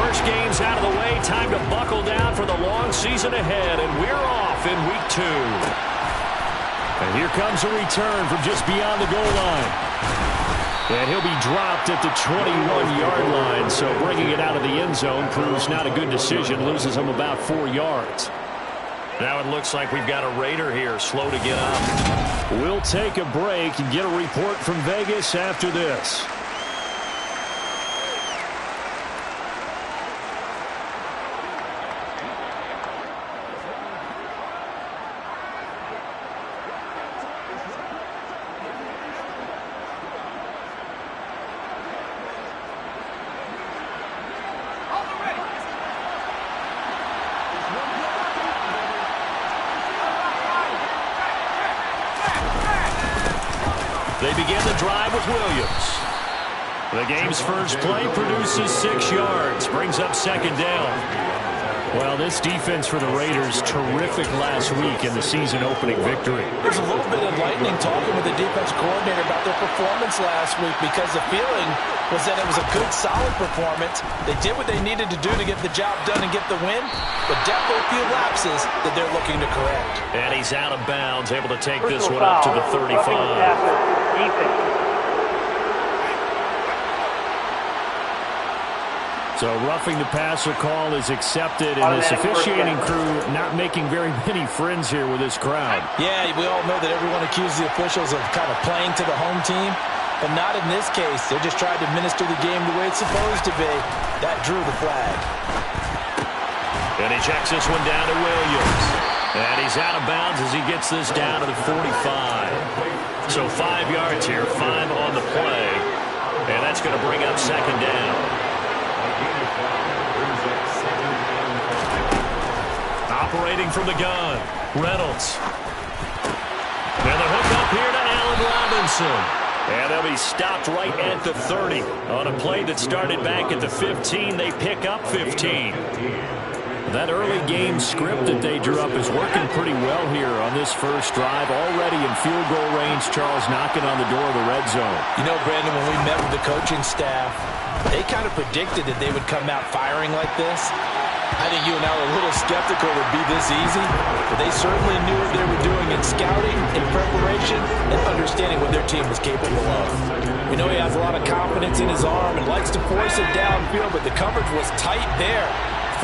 first game's out of the way. Time to buckle down for the long season ahead, and we're off in week 2. And here comes a return from just beyond the goal line. And he'll be dropped at the 21-yard line, so bringing it out of the end zone proves not a good decision. Loses him about 4 yards. Now it looks like we've got a Raider here, slow to get up. We'll take a break and get a report from Vegas after this. They begin the drive with Williams. The game's first play produces 6 yards, brings up second down. Well, this defense for the Raiders, terrific last week in the season-opening victory. There's a little bit enlightening talking with the defense coordinator about their performance last week because the feeling was that it was a good, solid performance. They did what they needed to do to get the job done and get the win, but definitely a few lapses that they're looking to correct. And he's out of bounds, able to take this one up to the 35. So roughing the passer call is accepted, and this officiating crew not making very many friends here with this crowd. Yeah, we all know that everyone accuses the officials of kind of playing to the home team, but not in this case. They're just trying to administer the game the way it's supposed to be. That drew the flag. And he checks this one down to Williams. And he's out of bounds as he gets this down to the 45. So 5 yards here, 5 on the play. And that's going to bring up second down. Operating from the gun, Reynolds. And the hook up here to Allen Robinson. And they'll be stopped right at the 30. On a play that started back at the 15, they pick up 15. That early game script that they drew up is working pretty well here on this first drive. Already in field goal range, Charles knocking on the door of the red zone. You know, Brandon, when we met with the coaching staff, they kind of predicted that they would come out firing like this. I think you and I were a little skeptical it would be this easy, but they certainly knew what they were doing in scouting, in preparation, and understanding what their team was capable of. We know he has a lot of confidence in his arm and likes to force it downfield, but the coverage was tight there.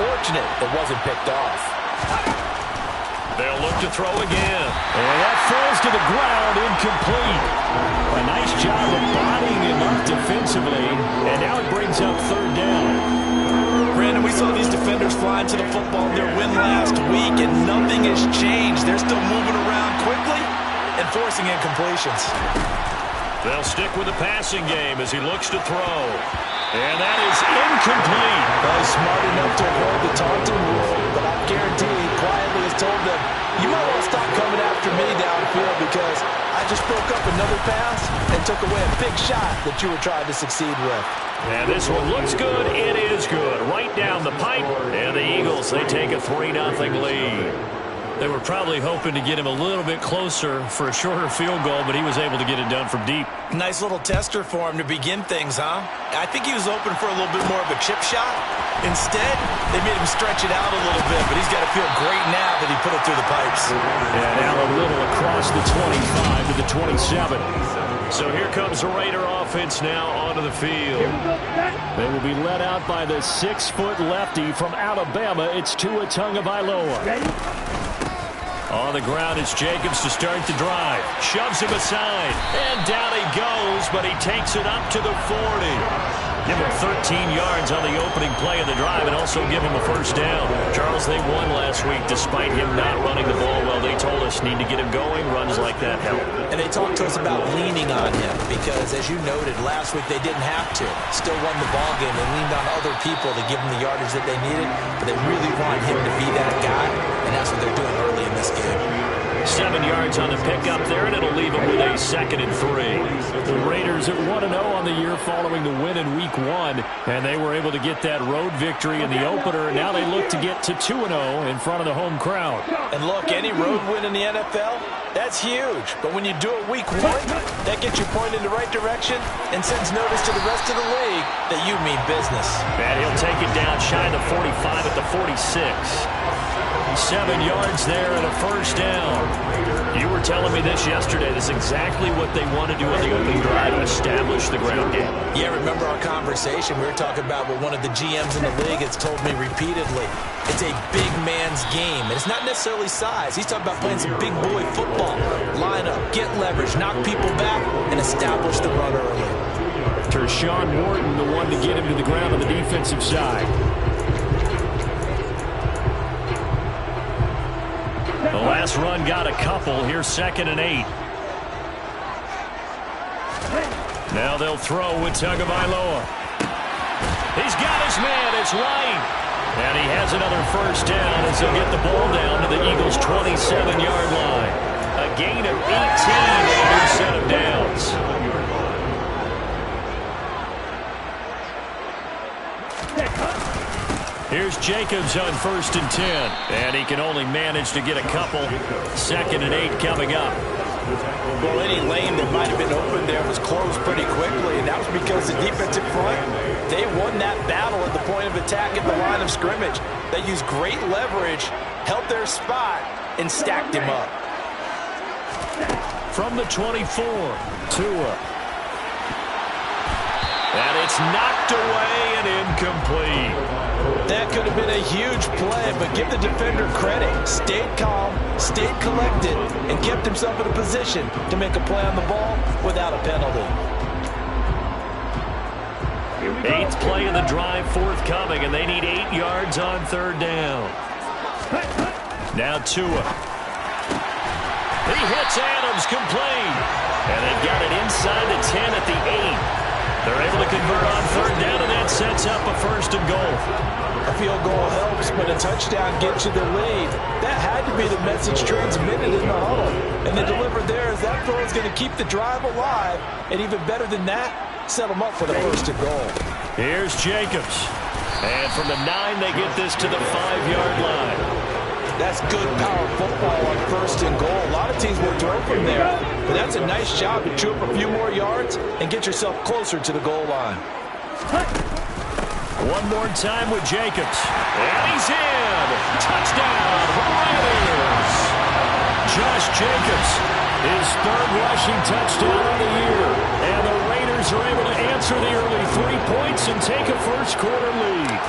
Fortunate it wasn't picked off. They'll look to throw again. And that falls to the ground, incomplete. A nice job of bodying him up defensively, and now it brings up third down. Brandon, we saw these defenders flying to the football in their win last week, and nothing has changed. They're still moving around quickly and forcing incompletions. They'll stick with the passing game as he looks to throw. And that is incomplete. Well, he's smart enough to avoid the taunting rule, but I guarantee he quietly has told them, you might want to stop coming after me downfield because I just broke up another pass and took away a big shot that you were trying to succeed with. And this one looks good. It is good. Right down the pipe. And the Eagles, they take a 3-0 lead. They were probably hoping to get him a little bit closer for a shorter field goal, but he was able to get it done from deep. Nice little tester for him to begin things, huh? I think he was open for a little bit more of a chip shot. Instead, they made him stretch it out a little bit, but he's got to feel great now that he put it through the pipes. And now a little across the 25 to the 27. So here comes the Raider offense now onto the field. They will be led out by the 6-foot lefty from Alabama. It's Tua Tagovailoa. On the ground, it's Jacobs to start the drive. Shoves him aside. And down he goes, but he takes it up to the 40. Give him 13 yards on the opening play of the drive and also give him a first down. Charles, they won last week despite him not running the ball well. They told us need to get him going. Runs like that help. And they talked to us about leaning on him because, as you noted, last week they didn't have to. Still won the ball game. They leaned on other people to give them the yardage that they needed, but they really want him to be that guy, and that's what they're doing early in this game. 7 yards on the pickup there, and it'll leave them with a 2nd and 3. The Raiders at 1-0 on the year following the win in Week 1, and they were able to get that road victory in the opener. Now they look to get to 2-0 in front of the home crowd. And look, any road win in the NFL, that's huge. But when you do it Week 1, that gets you pointed in the right direction and sends notice to the rest of the league that you mean business. And he'll take it down shy of the 45 at the 46. 7 yards there and a first down. You were telling me this yesterday. This is exactly what they want to do on the opening drive, establish the ground game. Yeah, remember our conversation? We were talking about what one of the GMs in the league has told me repeatedly. It's a big man's game, and it's not necessarily size. He's talking about playing some big boy football. Line up, get leverage, knock people back, and establish the run early. Tershawn Wharton, the one to get him to the ground on the defensive side. The last run got a couple. Here's 2nd and 8. Now they'll throw with Tagovailoa. He's got his man. It's Wright. And he has another first down as he'll get the ball down to the Eagles' 27-yard line. A gain of 18 and a new set of downs. Here's Jacobs on 1st and 10. And he can only manage to get a couple. 2nd and 8 coming up. Well, any lane that might have been open there was closed pretty quickly, and that was because the defensive front, they won that battle at the point of attack at the line of scrimmage. They used great leverage, held their spot, and stacked him up. From the 24, Tua. And it's knocked away and incomplete. That could have been a huge play, but give the defender credit. Stayed calm, stayed collected, and kept himself in a position to make a play on the ball without a penalty. 8th play of the drive forthcoming, and they need 8 yards on 3rd down. Now Tua. He hits Adams, complete. And they've got it inside the 10 at the 8. They're able to convert on 3rd down, and that sets up a 1st and goal. A field goal helps, but a touchdown gets you the lead. That had to be the message transmitted in the huddle. And they delivered there as that throw is going to keep the drive alive. And even better than that, set them up for the 1st and goal. Here's Jacobs. And from the 9, they get this to the 5-yard line. That's good power football on 1st and goal. A lot of teams will throw from there. But that's a nice job to chew up a few more yards and get yourself closer to the goal line. One more time with Jacobs. And he's in. Touchdown, Raiders. Josh Jacobs, his 3rd rushing touchdown of the year. And the Raiders are able to answer the early 3 points and take a first-quarter lead.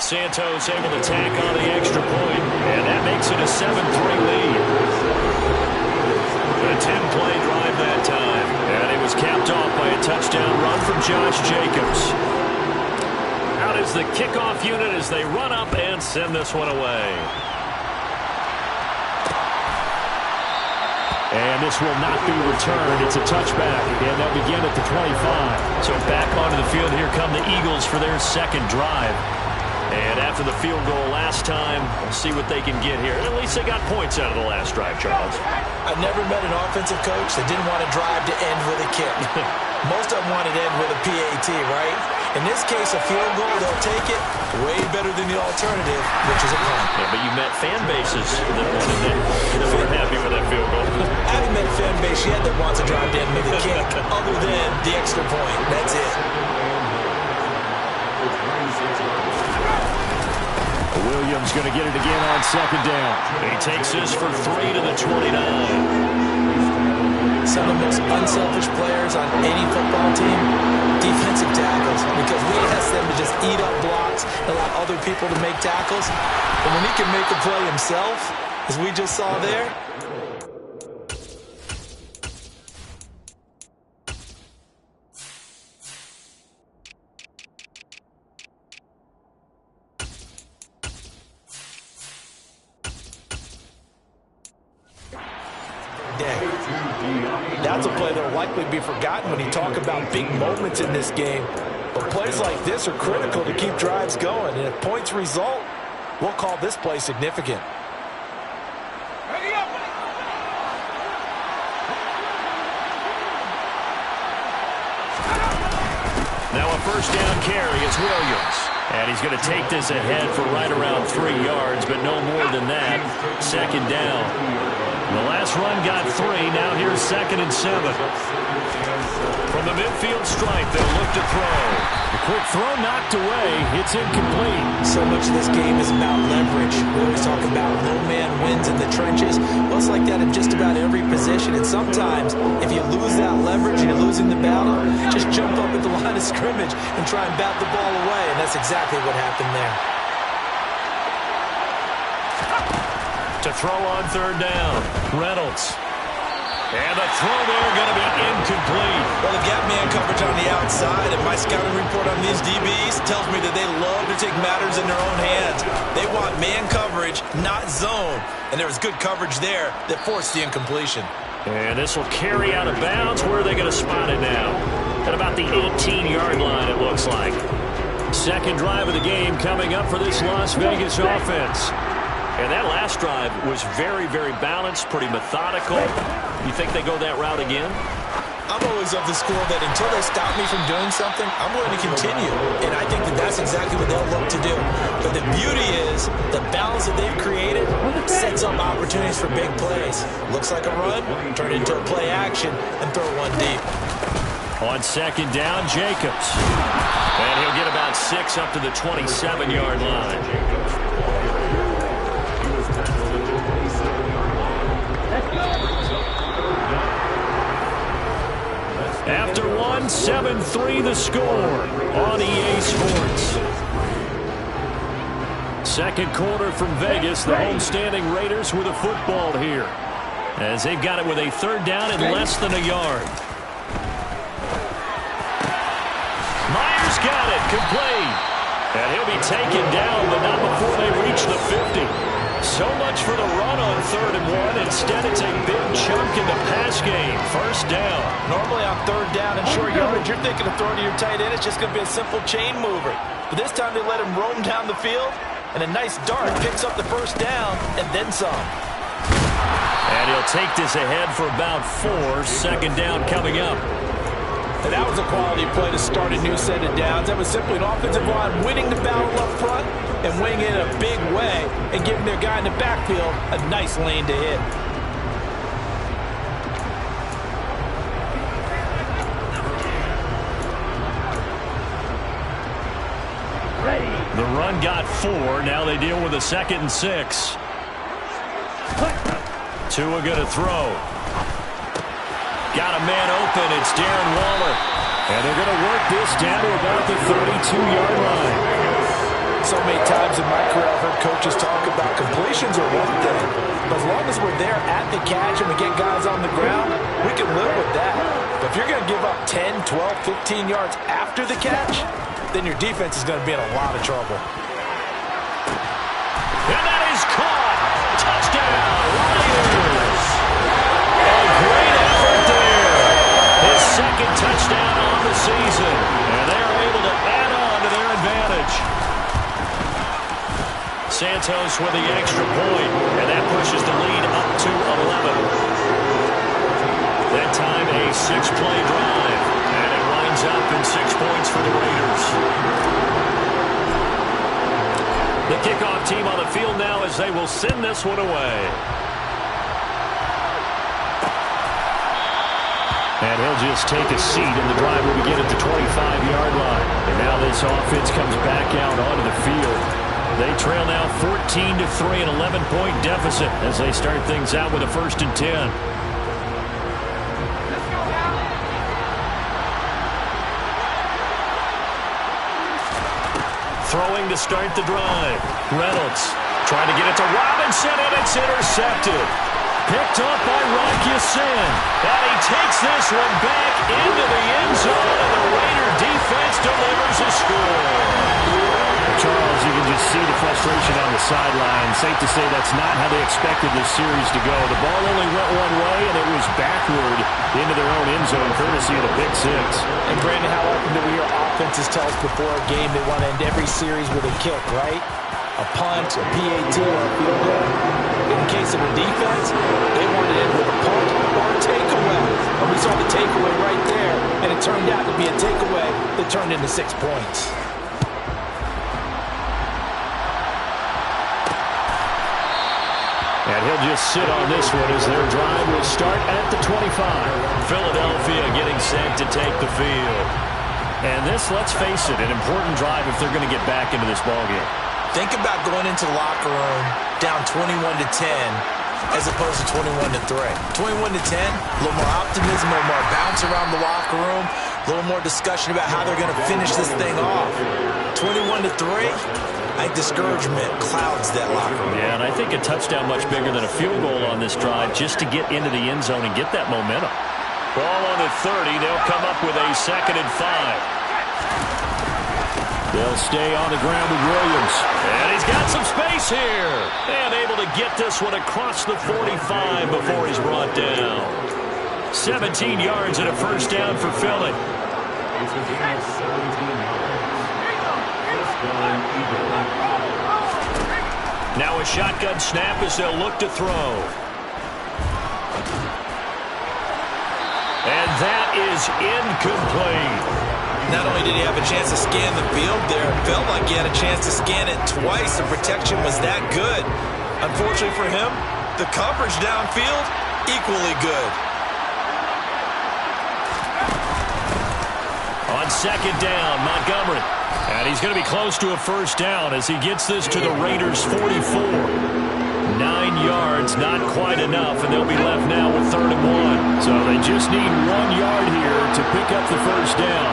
Santos able to tack on the extra point, and that makes it a 7-3 lead. A 10-play drive that time, and it was capped off by a touchdown run from Josh Jacobs. Out is the kickoff unit as they run up and send this one away. And this will not be returned. It's a touchback, and they'll begin at the 25. So back onto the field, here come the Eagles for their 2nd drive. And after the field goal last time, we'll see what they can get here. At least they got points out of the last drive, Charles. I've never met an offensive coach that didn't want to drive to end with a kick. Most of them wanted to end with a PAT, right? In this case, a field goal, they'll take it way better than the alternative, which is a punt. Yeah, but you met fan bases that wanted that. That weren't happy with that field goal. I haven't met a fan base yet that wants to drive to end with a kick other than the extra point. That's it. Williams going to get it again on 2nd down. He takes this for 3 to the 29. Some of the most unselfish players on any football team, defensive tackles, because we ask them to just eat up blocks and allow other people to make tackles. And when he can make a play himself, as we just saw there, that's a play that will likely be forgotten when you talk about big moments in this game. But plays like this are critical to keep drives going. And if points result, we'll call this play significant. Now a first down carry is Williams. And he's going to take this ahead for right around 3 yards, but no more than that. Second down. The last run got 3. Now here's 2nd and 7. From the midfield stripe, they'll look to throw. The quick throw knocked away. It's incomplete. So much of this game is about leverage. We always talk about low man wins in the trenches. Well, it's like that in just about every position. And sometimes, if you lose that leverage, you're losing the battle, just jump up at the line of scrimmage and try and bat the ball away. And that's exactly what happened there. To throw on 3rd down, Reynolds. And the throw there going to be incomplete. Well, they've got man coverage on the outside, and my scouting report on these DBs tells me that they love to take matters in their own hands. They want man coverage, not zone. And there was good coverage there that forced the incompletion. And this will carry out of bounds. Where are they going to spot it now? At about the 18-yard line, it looks like. Second drive of the game coming up for this Las Vegas offense. And that last drive was very, very balanced, pretty methodical. You think they go that route again? I'm always of the school that until they stop me from doing something, I'm going to continue. And I think that that's exactly what they'll look to do. But the beauty is the balance that they've created sets up opportunities for big plays. Looks like a run, turn it into a play action, and throw one deep. On 2nd down, Jacobs. And he'll get about 6 up to the 27-yard line. After 7-3 the score on EA Sports. Second quarter from Vegas. The homestanding Raiders with a football here, as they've got it with a 3rd down and less than a yard. Myers got it, complete. And he'll be taken down, but not before they reach the 50. So much for the run on 3rd and 1. Instead, it's a big chunk in the pass game. First down. Normally on 3rd down and short yardage, you're thinking of throwing to your tight end. It's just going to be a simple chain mover. But this time they let him roam down the field, and a nice dart picks up the first down and then some. And he'll take this ahead for about 4. Second down coming up. And that was a quality play to start a new set of downs. That was simply an offensive line winning the battle up front and winning it in a big way and giving their guy in the backfield a nice lane to hit. The run got 4. Now they deal with a 2nd and 6. Tua going to throw. Got a man open. It's Darren Waller. And they're going to work this down to about the 32-yard line. So many times in my career I've heard coaches talk about completions are one thing. But as long as we're there at the catch and we get guys on the ground, we can live with that. But if you're going to give up 10, 12, 15 yards after the catch, then your defense is going to be in a lot of trouble. And that is caught. Touchdown, Raiders. A great effort there. His 2nd touchdown on the season. And they're able to add on to their advantage. Santos with the extra point, and that pushes the lead up to 11. That time a 6-play drive, and it winds up in 6 points for the Raiders. The kickoff team on the field now as they will send this one away. And he'll just take a seat, and the drive will begin at the 25-yard line. And now this offense comes back out onto the field. They trail now 14-3, an 11-point deficit as they start things out with a 1st and 10. Throwing to start the drive. Reynolds trying to get it to Robinson, and it's intercepted. Picked up by Rocky Sin. And he takes this one back into the end zone, and the Raider defense delivers a score. Charles, you can just see the frustration on the sideline. Safe to say that's not how they expected this series to go. The ball only went one way, and it was backward into their own end zone, courtesy of the pick 6. And Brandon, how often do we hear offenses tell us before a game they want to end every series with a kick, right? A punt, a PAT, or a field goal. In the case of a defense, they want to end with a punt or a takeaway. And we saw the takeaway right there, and it turned out to be a takeaway that turned into 6 points. And he'll just sit on this one as their drive will start at the 25. Philadelphia getting set to take the field. And this, let's face it, an important drive if they're going to get back into this ballgame. Think about going into the locker room down 21-10 as opposed to 21-3. 21-10, a little more optimism, a little more bounce around the locker room, a little more discussion about how they're going to finish this thing off. 21-3, I think discouragement clouds that locker room. Yeah, and I think a touchdown much bigger than a field goal on this drive just to get into the end zone and get that momentum. Ball on the 30. They'll come up with a 2nd and 5. They'll stay on the ground with Williams. And he's got some space here. And able to get this one across the 45 before he's brought down. 17 yards and a first down for Philly. Now a shotgun snap as they'll look to throw. And that is incomplete. Not only did he have a chance to scan the field there, it felt like he had a chance to scan it twice. The protection was that good. Unfortunately for him, the coverage downfield, equally good. On 2nd down, Montgomery. And he's going to be close to a first down as he gets this to the Raiders' 44. 9 yards, not quite enough, and they'll be left now with 3rd and 1. So they just need 1 yard here to pick up the first down.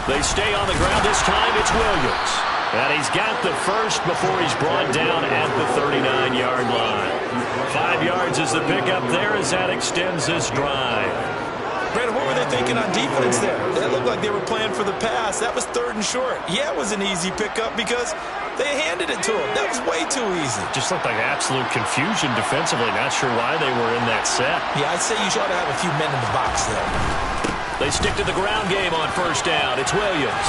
They stay on the ground. This time it's Williams. And he's got the first before he's brought down at the 39-yard line. 5 yards is the pickup there as that extends this drive. Brandon, what were they thinking on defense there? It looked like they were playing for the pass. That was 3rd and short. Yeah, it was an easy pickup because they handed it to him. That was way too easy. Just looked like absolute confusion defensively. Not sure why they were in that set. Yeah, I'd say you ought to have a few men in the box there. They stick to the ground game on first down. It's Williams.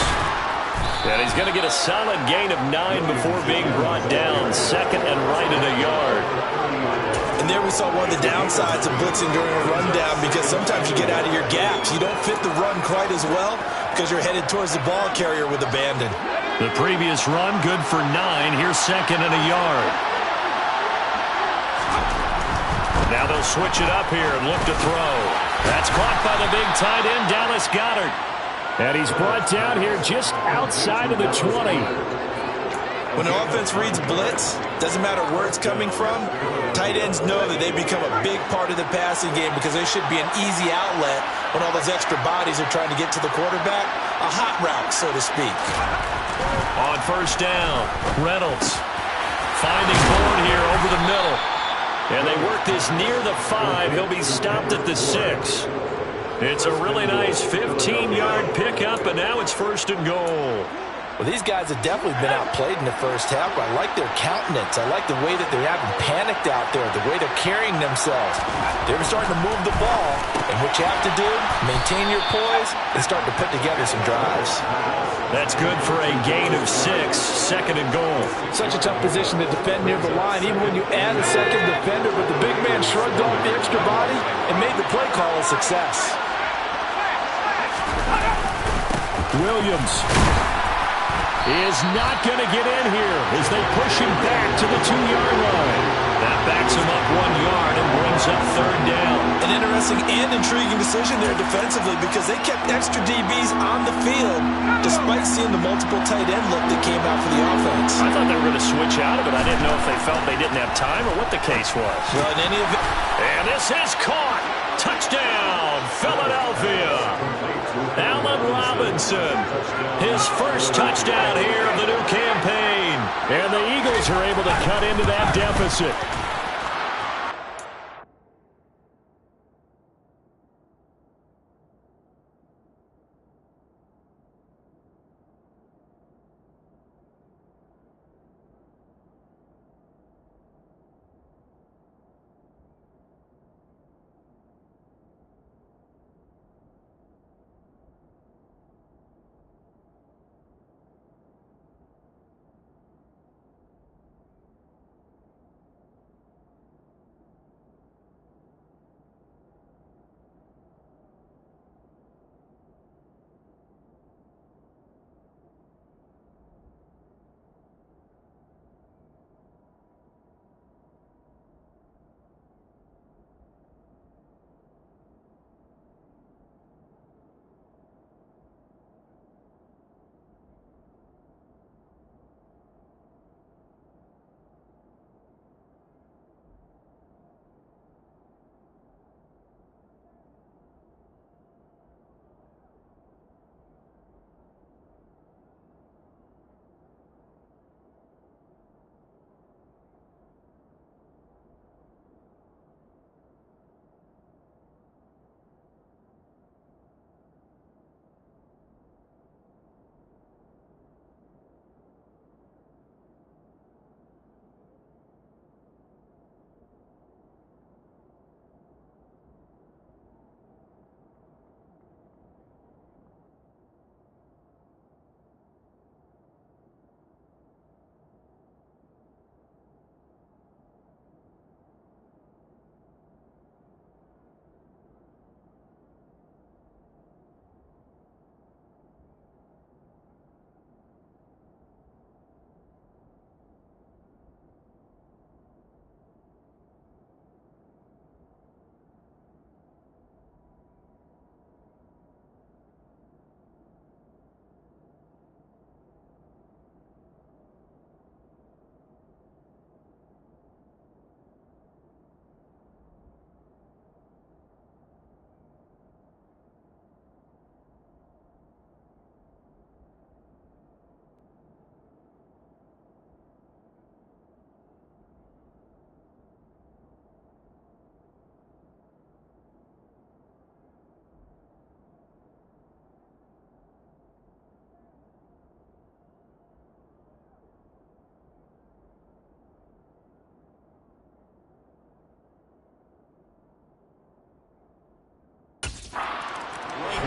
And he's going to get a solid gain of 9 before being brought down. 2nd and right at a yard. And there we saw one of the downsides of blitzing during a rundown because sometimes you get out of your gaps. You don't fit the run quite as well because you're headed towards the ball carrier with abandon. The previous run good for 9. Here's 2nd and a yard. Now they'll switch it up here and look to throw. That's caught by the big tight end, Dallas Goedert. And he's brought down here just outside of the 20. When an offense reads blitz, doesn't matter where it's coming from, tight ends know that they become a big part of the passing game because they should be an easy outlet when all those extra bodies are trying to get to the quarterback. A hot route, so to speak. On first down, Reynolds finding Bourne here over the middle. And they work this near the 5. He'll be stopped at the 6. It's a really nice 15-yard pickup, and now it's 1st and goal. Well, these guys have definitely been outplayed in the first half. I like their countenance. I like the way that they haven't panicked out there, the way they're carrying themselves. They're starting to move the ball, and what you have to do, maintain your poise and start to put together some drives. That's good for a gain of 6, 2nd and goal. Such a tough position to defend near the line, even when you add a second defender, but the big man shrugged off the extra body and made the play call a success. Williams is not going to get in here as they push him back to the 2-yard line. That backs him up 1 yard and brings up 3rd down. An interesting and intriguing decision there defensively because they kept extra DBs on the field despite seeing the multiple tight end look that came out for the offense. I thought they were going to switch out of it. I didn't know if they felt they didn't have time or what the case was. Well, in any event. And this is caught. Touchdown, Philadelphia. Allen Robinson, his first touchdown here of the new campaign. And the Eagles are able to cut into that deficit.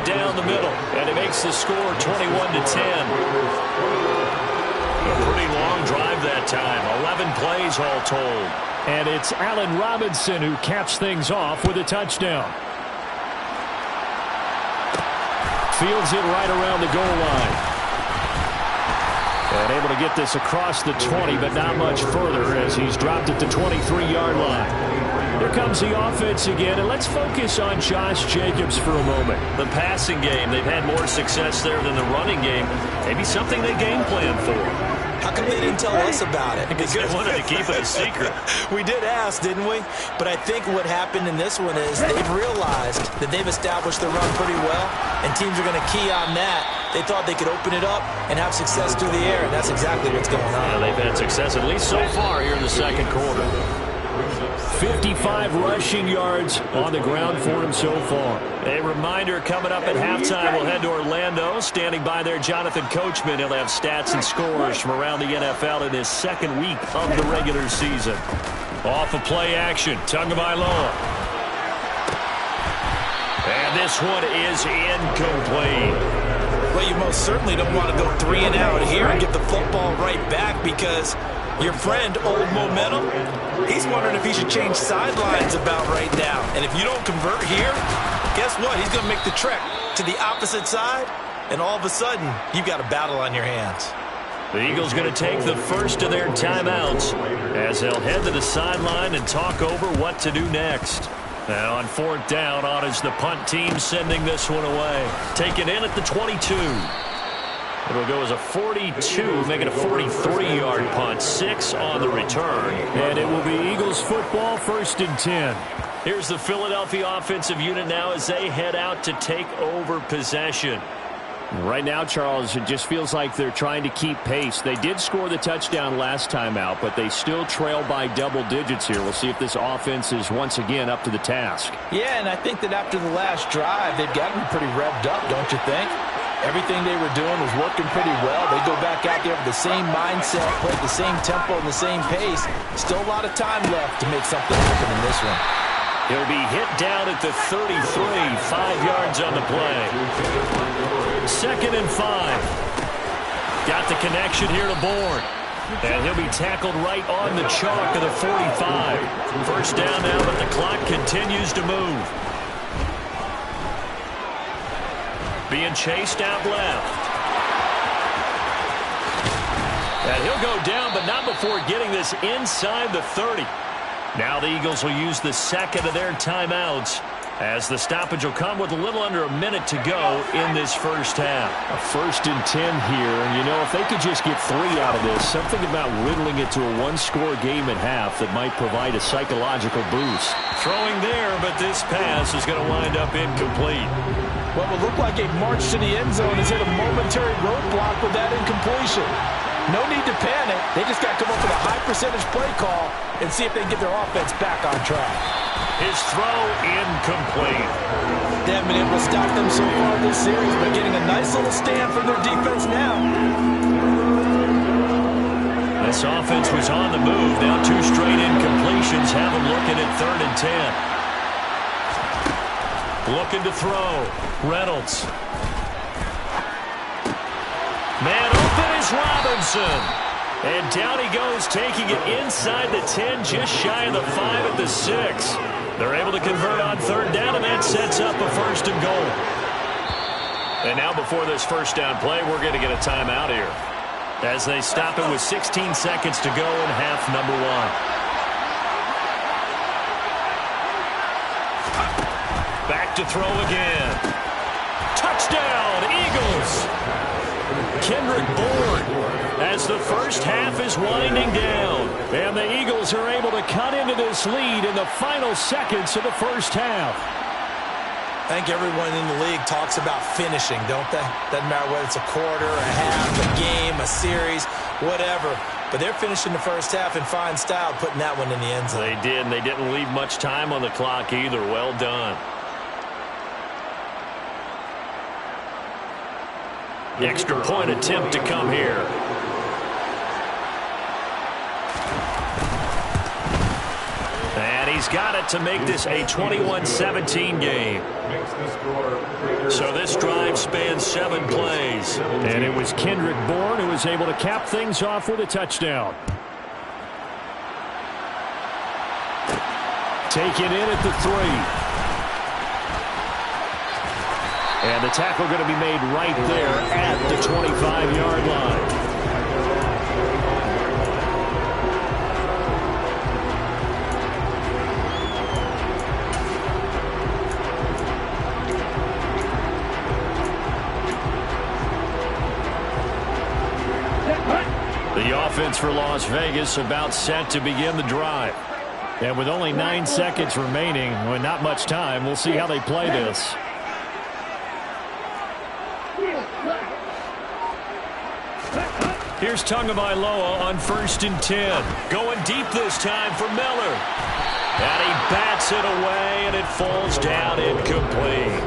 right down the middle, and it makes the score 21-10. A pretty long drive that time, 11 plays all told. And it's Allen Robinson who caps things off with a touchdown. Fields it right around the goal line. And able to get this across the 20, but not much further as he's dropped it to 23-yard line. Here comes the offense again, and let's focus on Josh Jacobs for a moment. The passing game, they've had more success there than the running game. Maybe something they game plan for. How come they didn't tell us about it? Because they wanted to keep it a secret. We did ask, didn't we? But I think what happened in this one is they've realized that they've established the run pretty well, and teams are going to key on that. They thought they could open it up and have success through the air, and that's exactly what's going on. Yeah, they've had success, at least so far, here in the second quarter. 55 rushing yards on the ground for him so far. A reminder coming up at halftime, we'll head to Orlando. Standing by there, Jonathan Coachman. He'll have stats and scores from around the NFL in his second week of the regular season. Off of play action, Tagovailoa. And this one is incomplete. Well, you most certainly don't want to go 3 and out here and get the football right back because your friend, Old Momentum, he's wondering if he should change sidelines about right now. And if you don't convert here, guess what? He's going to make the trek to the opposite side, and all of a sudden, you've got a battle on your hands. The Eagles going to take the first of their timeouts as they'll head to the sideline and talk over what to do next. Now on fourth down, on is the punt team sending this one away. Taken in at the 22. It'll go as a 42, making a 43-yard punt. 6 on the return. And it will be Eagles football, 1st and 10. Here's the Philadelphia offensive unit now as they head out to take over possession. Right now, Charles, it just feels like they're trying to keep pace. They did score the touchdown last time out, but they still trail by double digits here. We'll see if this offense is once again up to the task. Yeah, and I think that after the last drive, they've gotten pretty revved up, don't you think? Everything they were doing was working pretty well. They go back out there with the same mindset, play at the same tempo and the same pace. Still a lot of time left to make something happen in this one. He'll be hit down at the 33, 5 yards on the play. 2nd and 5. Got the connection here to Bourne. And he'll be tackled right on the chalk of the 45. First down now, but the clock continues to move. Being chased out left. And he'll go down, but not before getting this inside the 30. Now the Eagles will use the second of their timeouts as the stoppage will come with a little under a minute to go in this first half. A 1st and 10 here, and you know, if they could just get 3 out of this, something about whittling it to a one-score game at half that might provide a psychological boost. Throwing there, but this pass is going to wind up incomplete. What will look like a march to the end zone is hit a momentary roadblock with that incompletion. No need to panic. They just got to come up with a high percentage play call and see if they can get their offense back on track. His throw incomplete. They haven't been able to stop them so far this series, but getting a nice little stand from their defense now. This offense was on the move. Now 2 straight incompletions have them looking at 3rd and 10. Looking to throw. Reynolds. Man open is Robinson. And down he goes, taking it inside the 10, just shy of the 5 at the 6. They're able to convert on 3rd down, and that sets up a 1st and goal. And now before this first down play, we're going to get a timeout here as they stop it with 16 seconds to go in half number 1. Back to throw again. Touchdown, Eagles! Kendrick Bourne as the first half is winding down. And the Eagles are able to cut into this lead in the final seconds of the first half. I think everyone in the league talks about finishing, don't they? Doesn't matter whether it's a quarter, a half, a game, a series, whatever. But they're finishing the first half in fine style, putting that one in the end zone. They did, and they didn't leave much time on the clock either. Well done. Extra point attempt to come here. And he's he's got it to make this a 21-17 game. So this drive spans 7 plays. And it was Kendrick Bourne who was able to cap things off with a touchdown. Taken in at the 3. And the tackle going to be made right there at the 25-yard line. The offense for Las Vegas about set to begin the drive. And with only 9 seconds remaining, well, not much time, we'll see how they play this. Here's Tagovailoa on 1st and 10. Going deep this time for Miller. And he bats it away, and it falls down incomplete.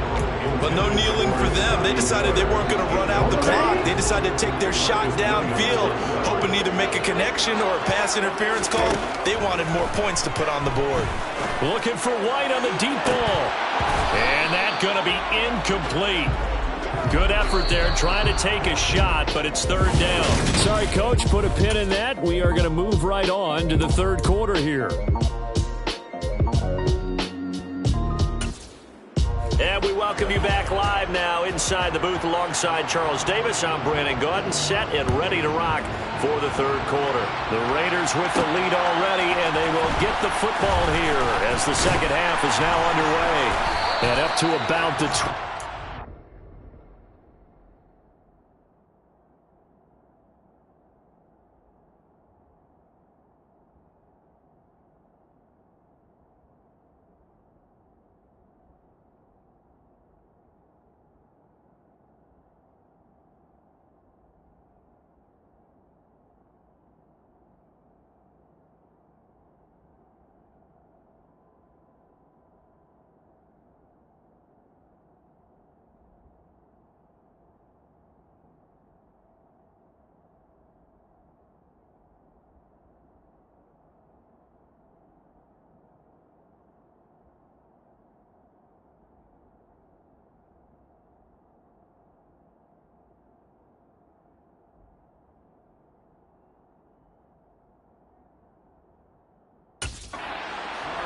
But no kneeling for them. They decided they weren't going to run out the clock. They decided to take their shot downfield, hoping to either make a connection or a pass interference call. They wanted more points to put on the board. Looking for White on the deep ball. And that's going to be incomplete. Good effort there, trying to take a shot, but it's 3rd down. Sorry, Coach, put a pin in that. We are going to move right on to the 3rd quarter here. And we welcome you back live now inside the booth alongside Charles Davis. I'm Brandon Gaudin, set and ready to rock for the 3rd quarter. The Raiders with the lead already, and they will get the football here as the 2nd half is now underway. And up to about the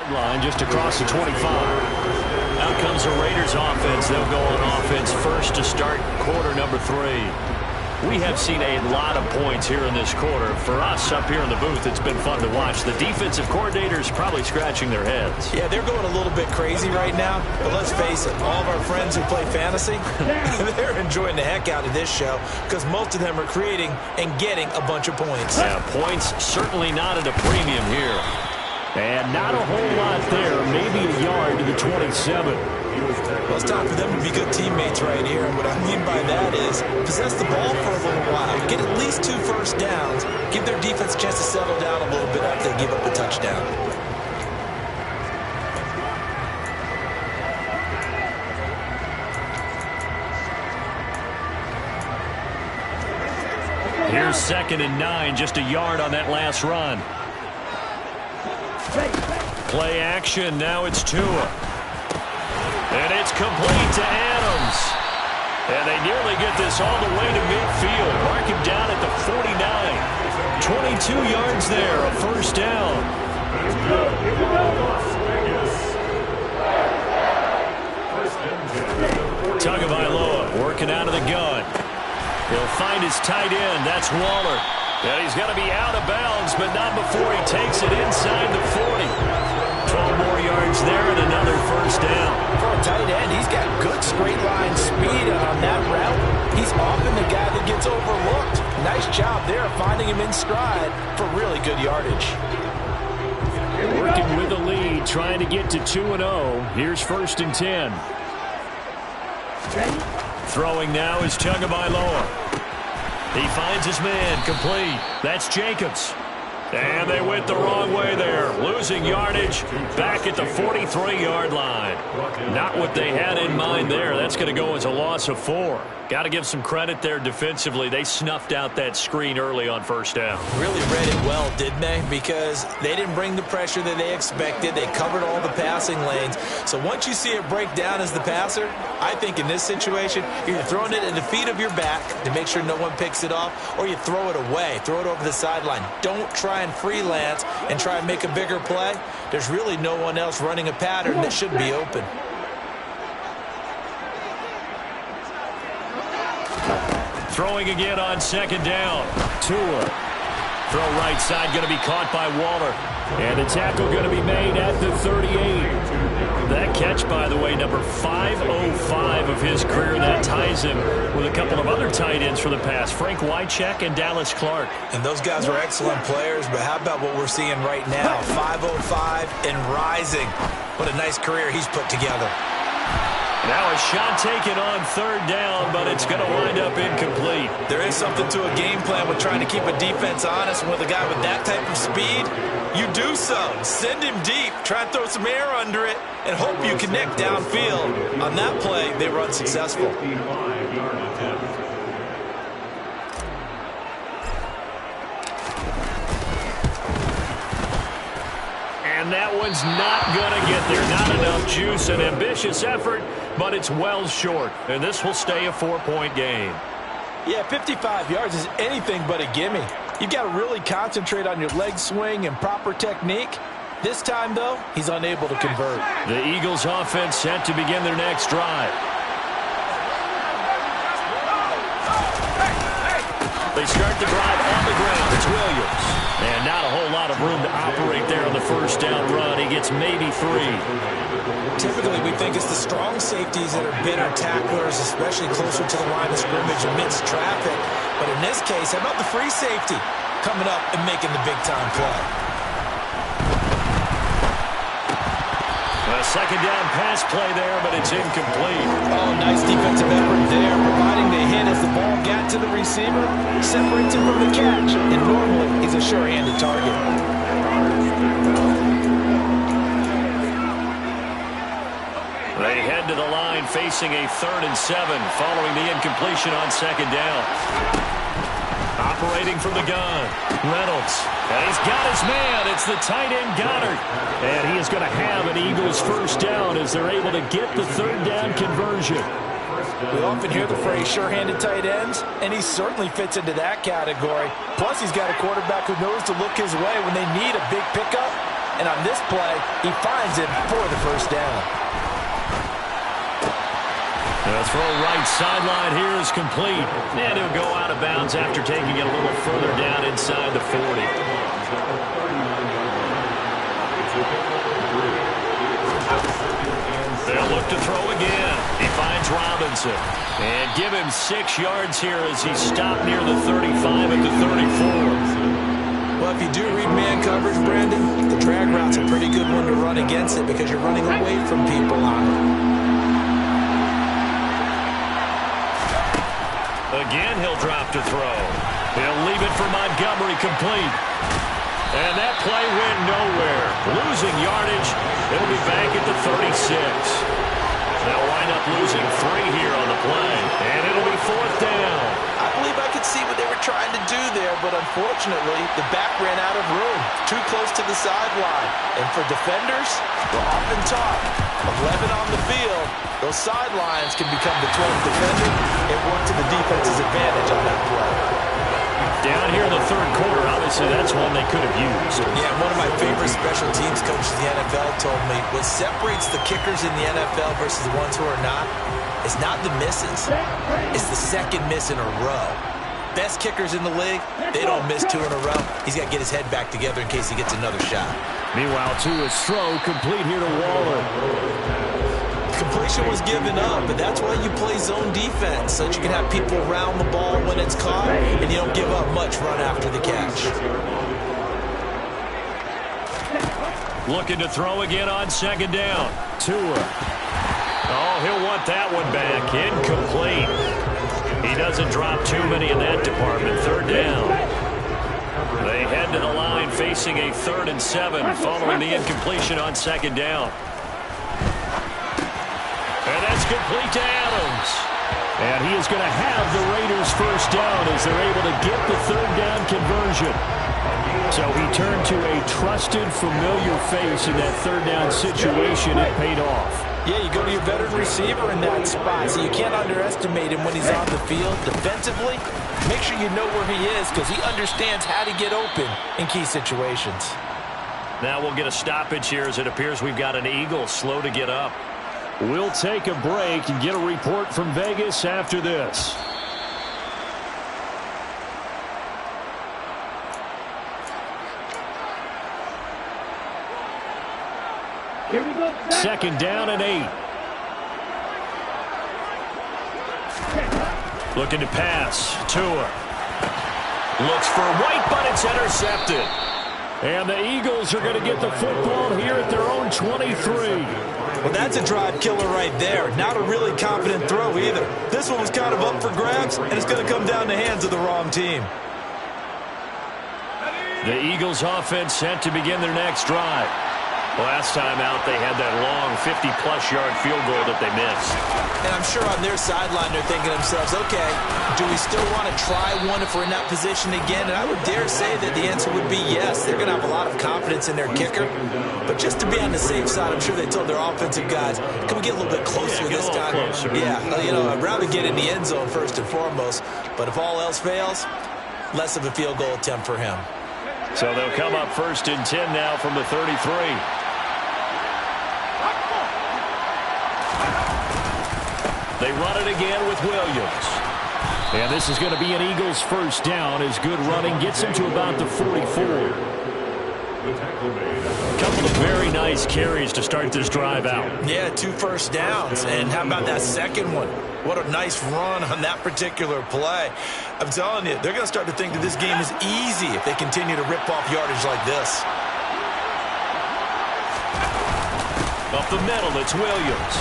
line just across the 25. Out comes the Raiders offense. They'll go on offense first to start quarter number 3. We have seen a lot of points here in this quarter. For us up here in the booth, it's been fun to watch. The defensive coordinators probably scratching their heads. Yeah, they're going a little bit crazy right now. But let's face it, all of our friends who play fantasy, they're enjoying the heck out of this show because most of them are creating and getting a bunch of points. Yeah, points certainly not at a premium here. And not a whole lot there. Maybe a yard to the 27. Well, it's time for them to be good teammates right here. And what I mean by that is possess the ball for a little while. Get at least 2 first downs. Give their defense a chance to settle down a little bit after they give up a touchdown. Here's 2nd and 9, just a yard on that last run. Play action, now it's Tua. And it's complete to Adams. And they nearly get this all the way to midfield. Mark him down at the 49. 22 yards there, a first down. Tagovailoa working out of the gun. He'll find his tight end, that's Waller. And he's going to be out of bounds, but not before he takes it inside the 40. 12 more yards there and another first down. For a tight end, he's got good straight line speed on that route. He's often the guy that gets overlooked. Nice job there finding him in stride for really good yardage. Working with the lead, trying to get to 2-0. Here's 1st and 10. Throwing now is Tagovailoa. He finds his man, complete. That's Jacobs. And they went the wrong way there. Losing yardage back at the 43-yard line. Not what they had in mind there. That's going to go as a loss of 4. Got to give some credit there defensively. They snuffed out that screen early on first down. Really read it well, didn't they? Because they didn't bring the pressure that they expected. They covered all the passing lanes. So once you see it break down as the passer, I think in this situation, you're throwing it at the feet of your back to make sure no one picks it off, or you throw it away, throw it over the sideline. Don't try and freelance and try and make a bigger play. There's really no one else running a pattern that should be open. Throwing again on second down. Tua. Throw right side going to be caught by Waller. And the tackle going to be made at the 38. That catch, by the way, number 505 of his career. That ties him with a couple of other tight ends for the pass, Frank Wycheck and Dallas Clark. And those guys were excellent players, but how about what we're seeing right now? 505 and rising. What a nice career he's put together. Now a shot taken on third down, but it's going to wind up incomplete. There is something to a game plan with trying to keep a defense honest. With a guy with that type of speed, you do so. Send him deep, try and throw some air under it, and hope you connect downfield. On that play, they were unsuccessful. And that one's not going to get there. Not enough juice. An ambitious effort, but it's well short. And this will stay a 4-point game. Yeah, 55 yards is anything but a gimme. You've got to really concentrate on your leg swing and proper technique. This time, though, he's unable to convert. The Eagles offense set to begin their next drive. They start the drive on the ground. It's Williams. And not a whole lot of room to operate there on the first down run. He gets maybe 3. Typically, we think it's the strong safeties that are better tacklers, especially closer to the line of scrimmage amidst traffic. But in this case, how about the free safety coming up and making the big-time play? A second down pass play there, but it's incomplete. Oh, nice defensive effort there, providing the hit as the ball got to the receiver, separates him from the catch, and normally he's a sure-handed target. They head to the line facing a 3rd and 7 following the incompletion on second down. Operating from the gun, Reynolds. And he's got his man. It's the tight end, Goddard. And he is going to have an Eagles first down as they're able to get the 3rd down conversion. We often hear the phrase sure-handed tight ends, and he certainly fits into that category. Plus, he's got a quarterback who knows to look his way when they need a big pickup. And on this play, he finds it for the first down. The throw right sideline here is complete. And he'll go out of bounds after taking it a little further down inside the 40. They'll look to throw again. He finds Robinson. And give him 6 yards here as he's stopped near the 35 at the 34. Well, if you do read man coverage, Brandon, the drag route's a pretty good one to run against it because you're running away from people on it. Again, he'll drop to throw. He'll leave it for Montgomery complete. And that play went nowhere. Losing yardage. It'll be back at the 36. They'll wind up losing 3 here on the play. And it'll be 4th down. I believe I could see what they were trying to do there, but unfortunately, the back ran out of room. Too close to the sideline. And for defenders, we're often taught 11 on the field. Those sidelines can become the 12th defender. It worked to the defense's advantage on that play. Down here in the 3rd quarter, obviously that's one they could have used. Yeah, one of my favorite special teams coaches in the NFL told me what separates the kickers in the NFL versus the ones who are not, it's not the misses. It's the second miss in a row. Best kickers in the league, they don't miss 2 in a row. He's got to get his head back together in case he gets another shot. Meanwhile, Tua's throw complete here to Waller. Completion was given up, but that's why you play zone defense, so that you can have people around the ball when it's caught, and you don't give up much run after the catch. Looking to throw again on second down. Tua. Oh, he'll want that one back. Incomplete. He doesn't drop too many in that department. 3rd down. They head to the line facing a 3rd and 7 following the incompletion on 2nd down. And that's complete to Adams. And he is going to have the Raiders first down as they're able to get the 3rd down conversion. So he turned to a trusted, familiar face in that 3rd down situation. It paid off. Yeah, you go to your veteran receiver in that spot, so you can't underestimate him when he's on the field. Defensively, make sure you know where he is because he understands how to get open in key situations. Now we'll get a stoppage here as it appears we've got an Eagle slow to get up. We'll take a break and get a report from Vegas after this. Here we go. 2nd down and 8. Looking to pass. Tua. Looks for White, but it's intercepted. And the Eagles are going to get the football here at their own 23. Well, that's a drive killer right there. Not a really confident throw either. This one was kind of up for grabs, and it's going to come down the hands of the wrong team. The Eagles offense set to begin their next drive. Last time out, they had that long 50-plus yard field goal that they missed. And I'm sure on their sideline, they're thinking to themselves, okay, do we still want to try one if we're in that position again? And I would dare say that the answer would be yes. They're going to have a lot of confidence in their kicker. But just to be on the safe side, I'm sure they told their offensive guys, can we get a little bit closer this time? Closer. Yeah, you know, I'd rather get in the end zone first and foremost. But if all else fails, less of a field goal attempt for him. So they'll come up 1st and 10 now from the 33. They run it again with Williams. And this is going to be an Eagles first down as good running gets him to about the 44. A couple of very nice carries to start this drive out. Yeah, 2 first downs. And how about that second one? What a nice run on that particular play. I'm telling you, they're going to start to think that this game is easy if they continue to rip off yardage like this. Up the middle, it's Williams.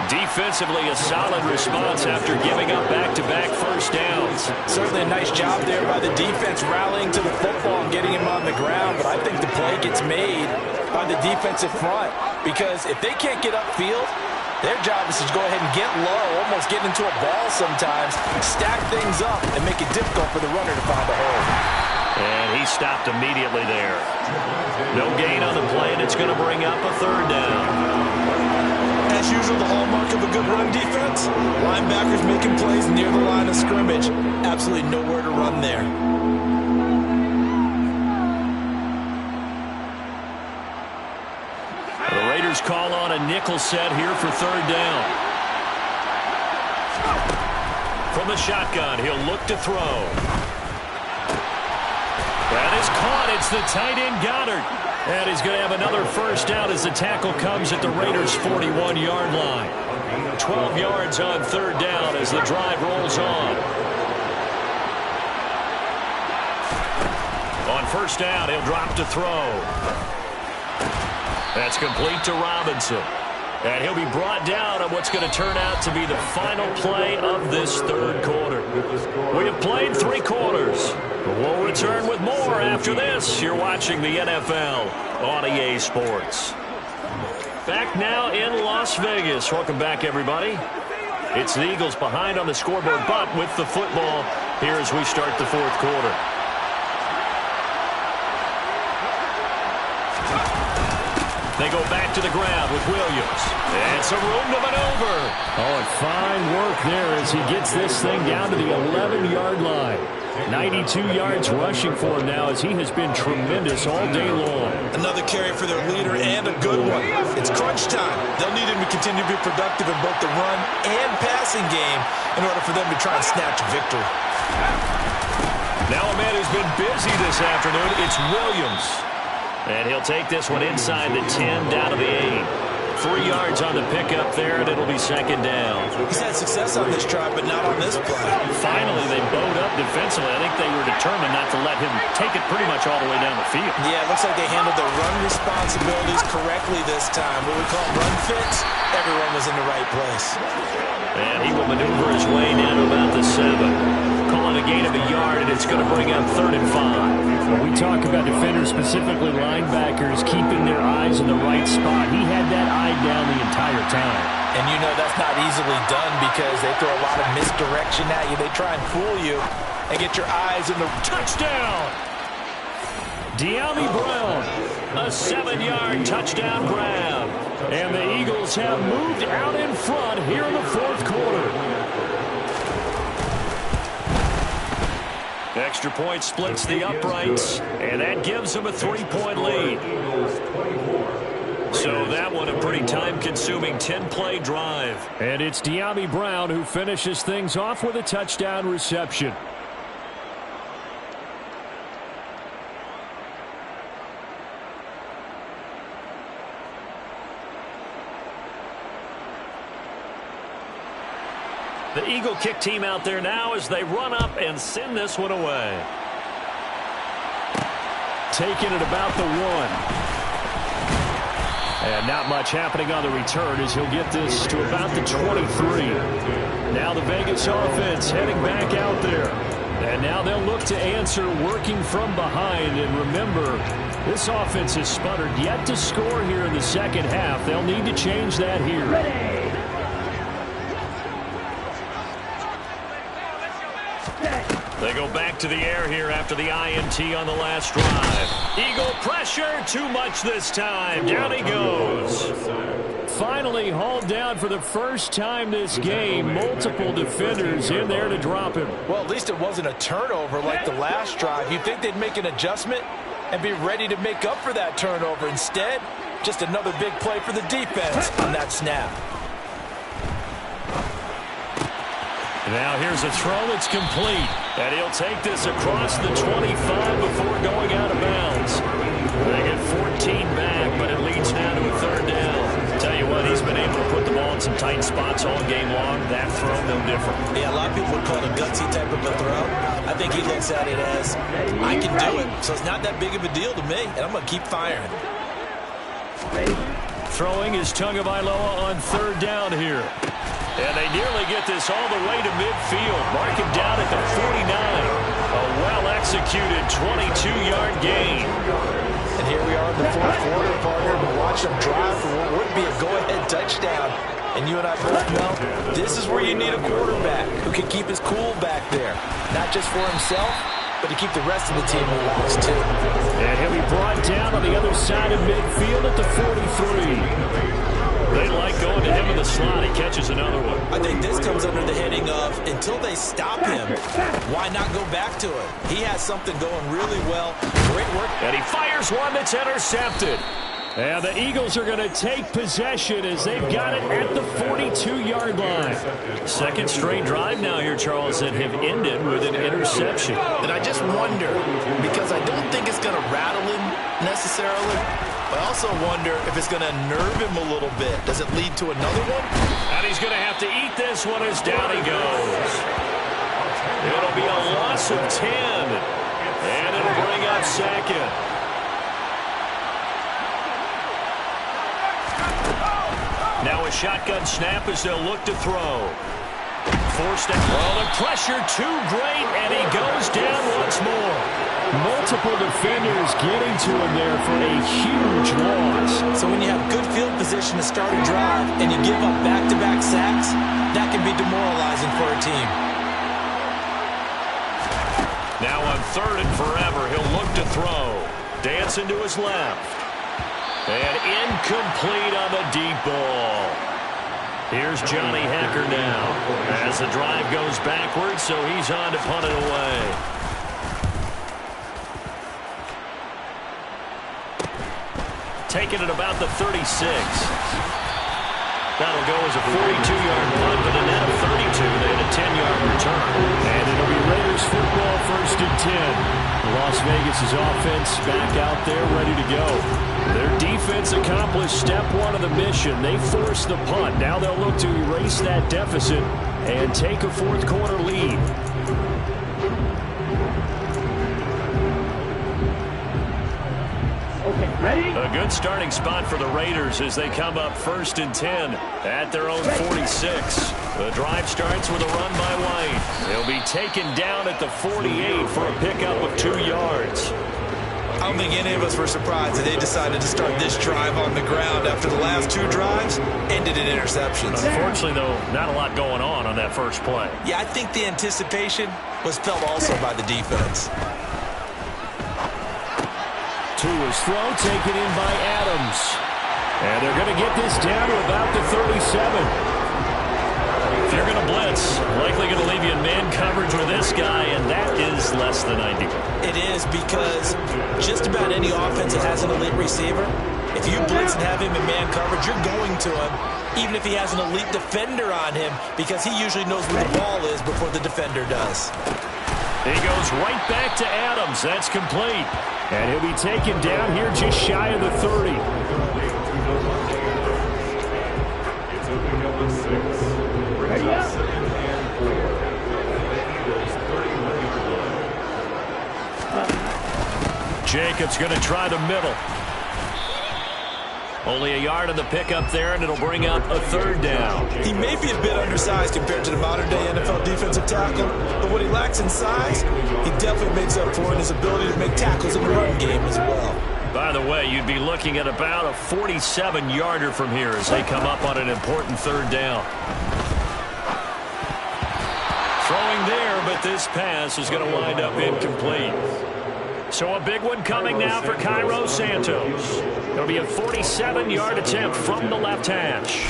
Defensively, a solid response after giving up back-to-back first downs. Certainly a nice job there by the defense rallying to the football and getting him on the ground. But I think the play gets made by the defensive front because if they can't get upfield, their job is to go ahead and get low, almost get into a ball sometimes, stack things up, and make it difficult for the runner to find a hole. And he stopped immediately there. No gain on the play, and it's going to bring up a 3rd down. As usual, the hallmark of a good run defense, linebackers making plays near the line of scrimmage. Absolutely nowhere to run there. The Raiders call on a nickel set here for 3rd down. From the shotgun, he'll look to throw. That is caught. It's the tight end Goddard. And he's going to have another first down as the tackle comes at the Raiders' 41-yard line. 12 yards on 3rd down as the drive rolls on. On 1st down, he'll drop to throw. That's complete to Robinson. And he'll be brought down on what's going to turn out to be the final play of this 3rd quarter. We have played 3 quarters. We'll return with more after this. You're watching the NFL on EA Sports. Back now in Las Vegas. Welcome back, everybody. It's the Eagles behind on the scoreboard, but with the football here as we start the 4th quarter. They go back to the ground with Williams. And some room to maneuver. Oh, and fine work there as he gets this thing down to the 11-yard line. 92 yards rushing for him now as he has been tremendous all day long. Another carry for their leader and a good one. It's crunch time. They'll need him to continue to be productive in both the run and passing game in order for them to try and snatch a victory. Now a man who's been busy this afternoon, it's Williams. And he'll take this one inside the 10 down to the 8. 3 yards on the pickup there, and it'll be 2nd down. He's had success on this drive, but not on this play. Finally, they bowed up defensively. I think they were determined not to let him take it pretty much all the way down the field. Yeah, it looks like they handled their run responsibilities correctly this time. What we call run fits, everyone was in the right place. And he will maneuver his way down to about the 7. They'll call it a gain of a yard, and it's going to bring up 3rd and 5. When we talk about defenders, specifically linebackers, keeping their eyes in the right spot, he had that eye down the entire time. And you know that's not easily done because they throw a lot of misdirection at you. They try and fool you and get your eyes in the touchdown. De'Ami Brown, a 7-yard touchdown grab. And the Eagles have moved out in front here in the 4th quarter. Extra point splits the uprights, and that gives them a 3-point lead. So that one a pretty time-consuming 10-play drive. And it's De'Ami Brown who finishes things off with a touchdown reception. The Eagle kick team out there now as they run up and send this one away. Taking it about the 1. And not much happening on the return as he'll get this to about the 23. Now the Vegas offense heading back out there. And now they'll look to answer working from behind. And remember, this offense has sputtered yet to score here in the second half. They'll need to change that here. Ready. They go back to the air here after the INT on the last drive. Eagle pressure, too much this time. Down he goes. Finally hauled down for the first time this game. Multiple defenders in there to drop him. Well, at least it wasn't a turnover like the last drive. You'd think they'd make an adjustment and be ready to make up for that turnover. Instead, just another big play for the defense on that snap. Now here's a throw that's complete. And he'll take this across the 25 before going out of bounds. They get 14 back, but it leads now to a 3rd down. Tell you what, he's been able to put the ball in some tight spots all game long. That throw, no different. Yeah, a lot of people would call it a gutsy type of a throw. I think he looks at it as, I can do it, so it's not that big of a deal to me, and I'm going to keep firing. Throwing is Tagovailoa on 3rd down here. And they nearly get this all the way to midfield. Mark him down at the 49. A well-executed 22-yard gain. And here we are in the 4th quarter, partner, to watch them drive for what would be a go-ahead touchdown. And you and I both know this is where you need a quarterback who can keep his cool back there. Not just for himself, but to keep the rest of the team relaxed, too. And he'll be brought down on the other side of midfield at the 43. They like going to him in the slot. He catches another one. I think this comes under the heading of, until they stop him, why not go back to it? He has something going really well. Great work. And he fires one that's intercepted. And the Eagles are going to take possession as they've got it at the 42-yard line. 2nd straight drive now here, Charles, that have ended with an interception. And I just wonder, because I don't think it's going to rattle him necessarily, but I also wonder if it's going to nerve him a little bit. Does it lead to another one? And he's going to have to eat this one as down he goes. It'll be a loss of 10. And it'll bring up 2nd. Now a shotgun snap as they'll look to throw. Forced it. Well, the pressure too great, and he goes down once more. Multiple defenders getting to him there for a huge loss. So when you have good field position to start a drive and you give up back-to-back sacks, that can be demoralizing for a team. Now on 3rd and forever, he'll look to throw. Dancing to his left. And incomplete on the deep ball. Here's Johnny Hecker now as the drive goes backwards, so he's on to punt it away. Taking it about the 36. That'll go as a 42-yard punt, but a net of 32. They had a 10-yard return. And it'll be Raiders football, 1st and 10. Las Vegas' offense back out there ready to go. Their defense accomplished step 1 of the mission. They forced the punt. Now they'll look to erase that deficit and take a 4th quarter lead. Okay, ready? A good starting spot for the Raiders as they come up 1st and 10 at their own 46. The drive starts with a run by White. He'll be taken down at the 48 for a pickup of 2 yards. I don't think any of us were surprised that they decided to start this drive on the ground after the last 2 drives ended in interceptions. Unfortunately, though, not a lot going on that first play. Yeah, I think the anticipation was felt also by the defense. To his throw, taken in by Adams. And they're going to get this down to about the 37. If you're going to blitz, likely going to leave you in man coverage with this guy, and that is less than ideal. It is, because just about any offense that has an elite receiver, if you blitz and have him in man coverage, you're going to him, even if he has an elite defender on him, because he usually knows where the ball is before the defender does. He goes right back to Adams. That's complete. And he'll be taken down here just shy of the 30. Jacobs going to try the middle. Only a yard on the pickup there, and it'll bring up a 3rd down. He may be a bit undersized compared to the modern-day NFL defensive tackle, but what he lacks in size, he definitely makes up for in his ability to make tackles in the run game as well. By the way, you'd be looking at about a 47-yarder from here as they come up on an important 3rd down. Throwing there, but this pass is going to wind up incomplete. So a big one coming now for Cairo Santos. It'll be a 47-yard attempt from the left hash.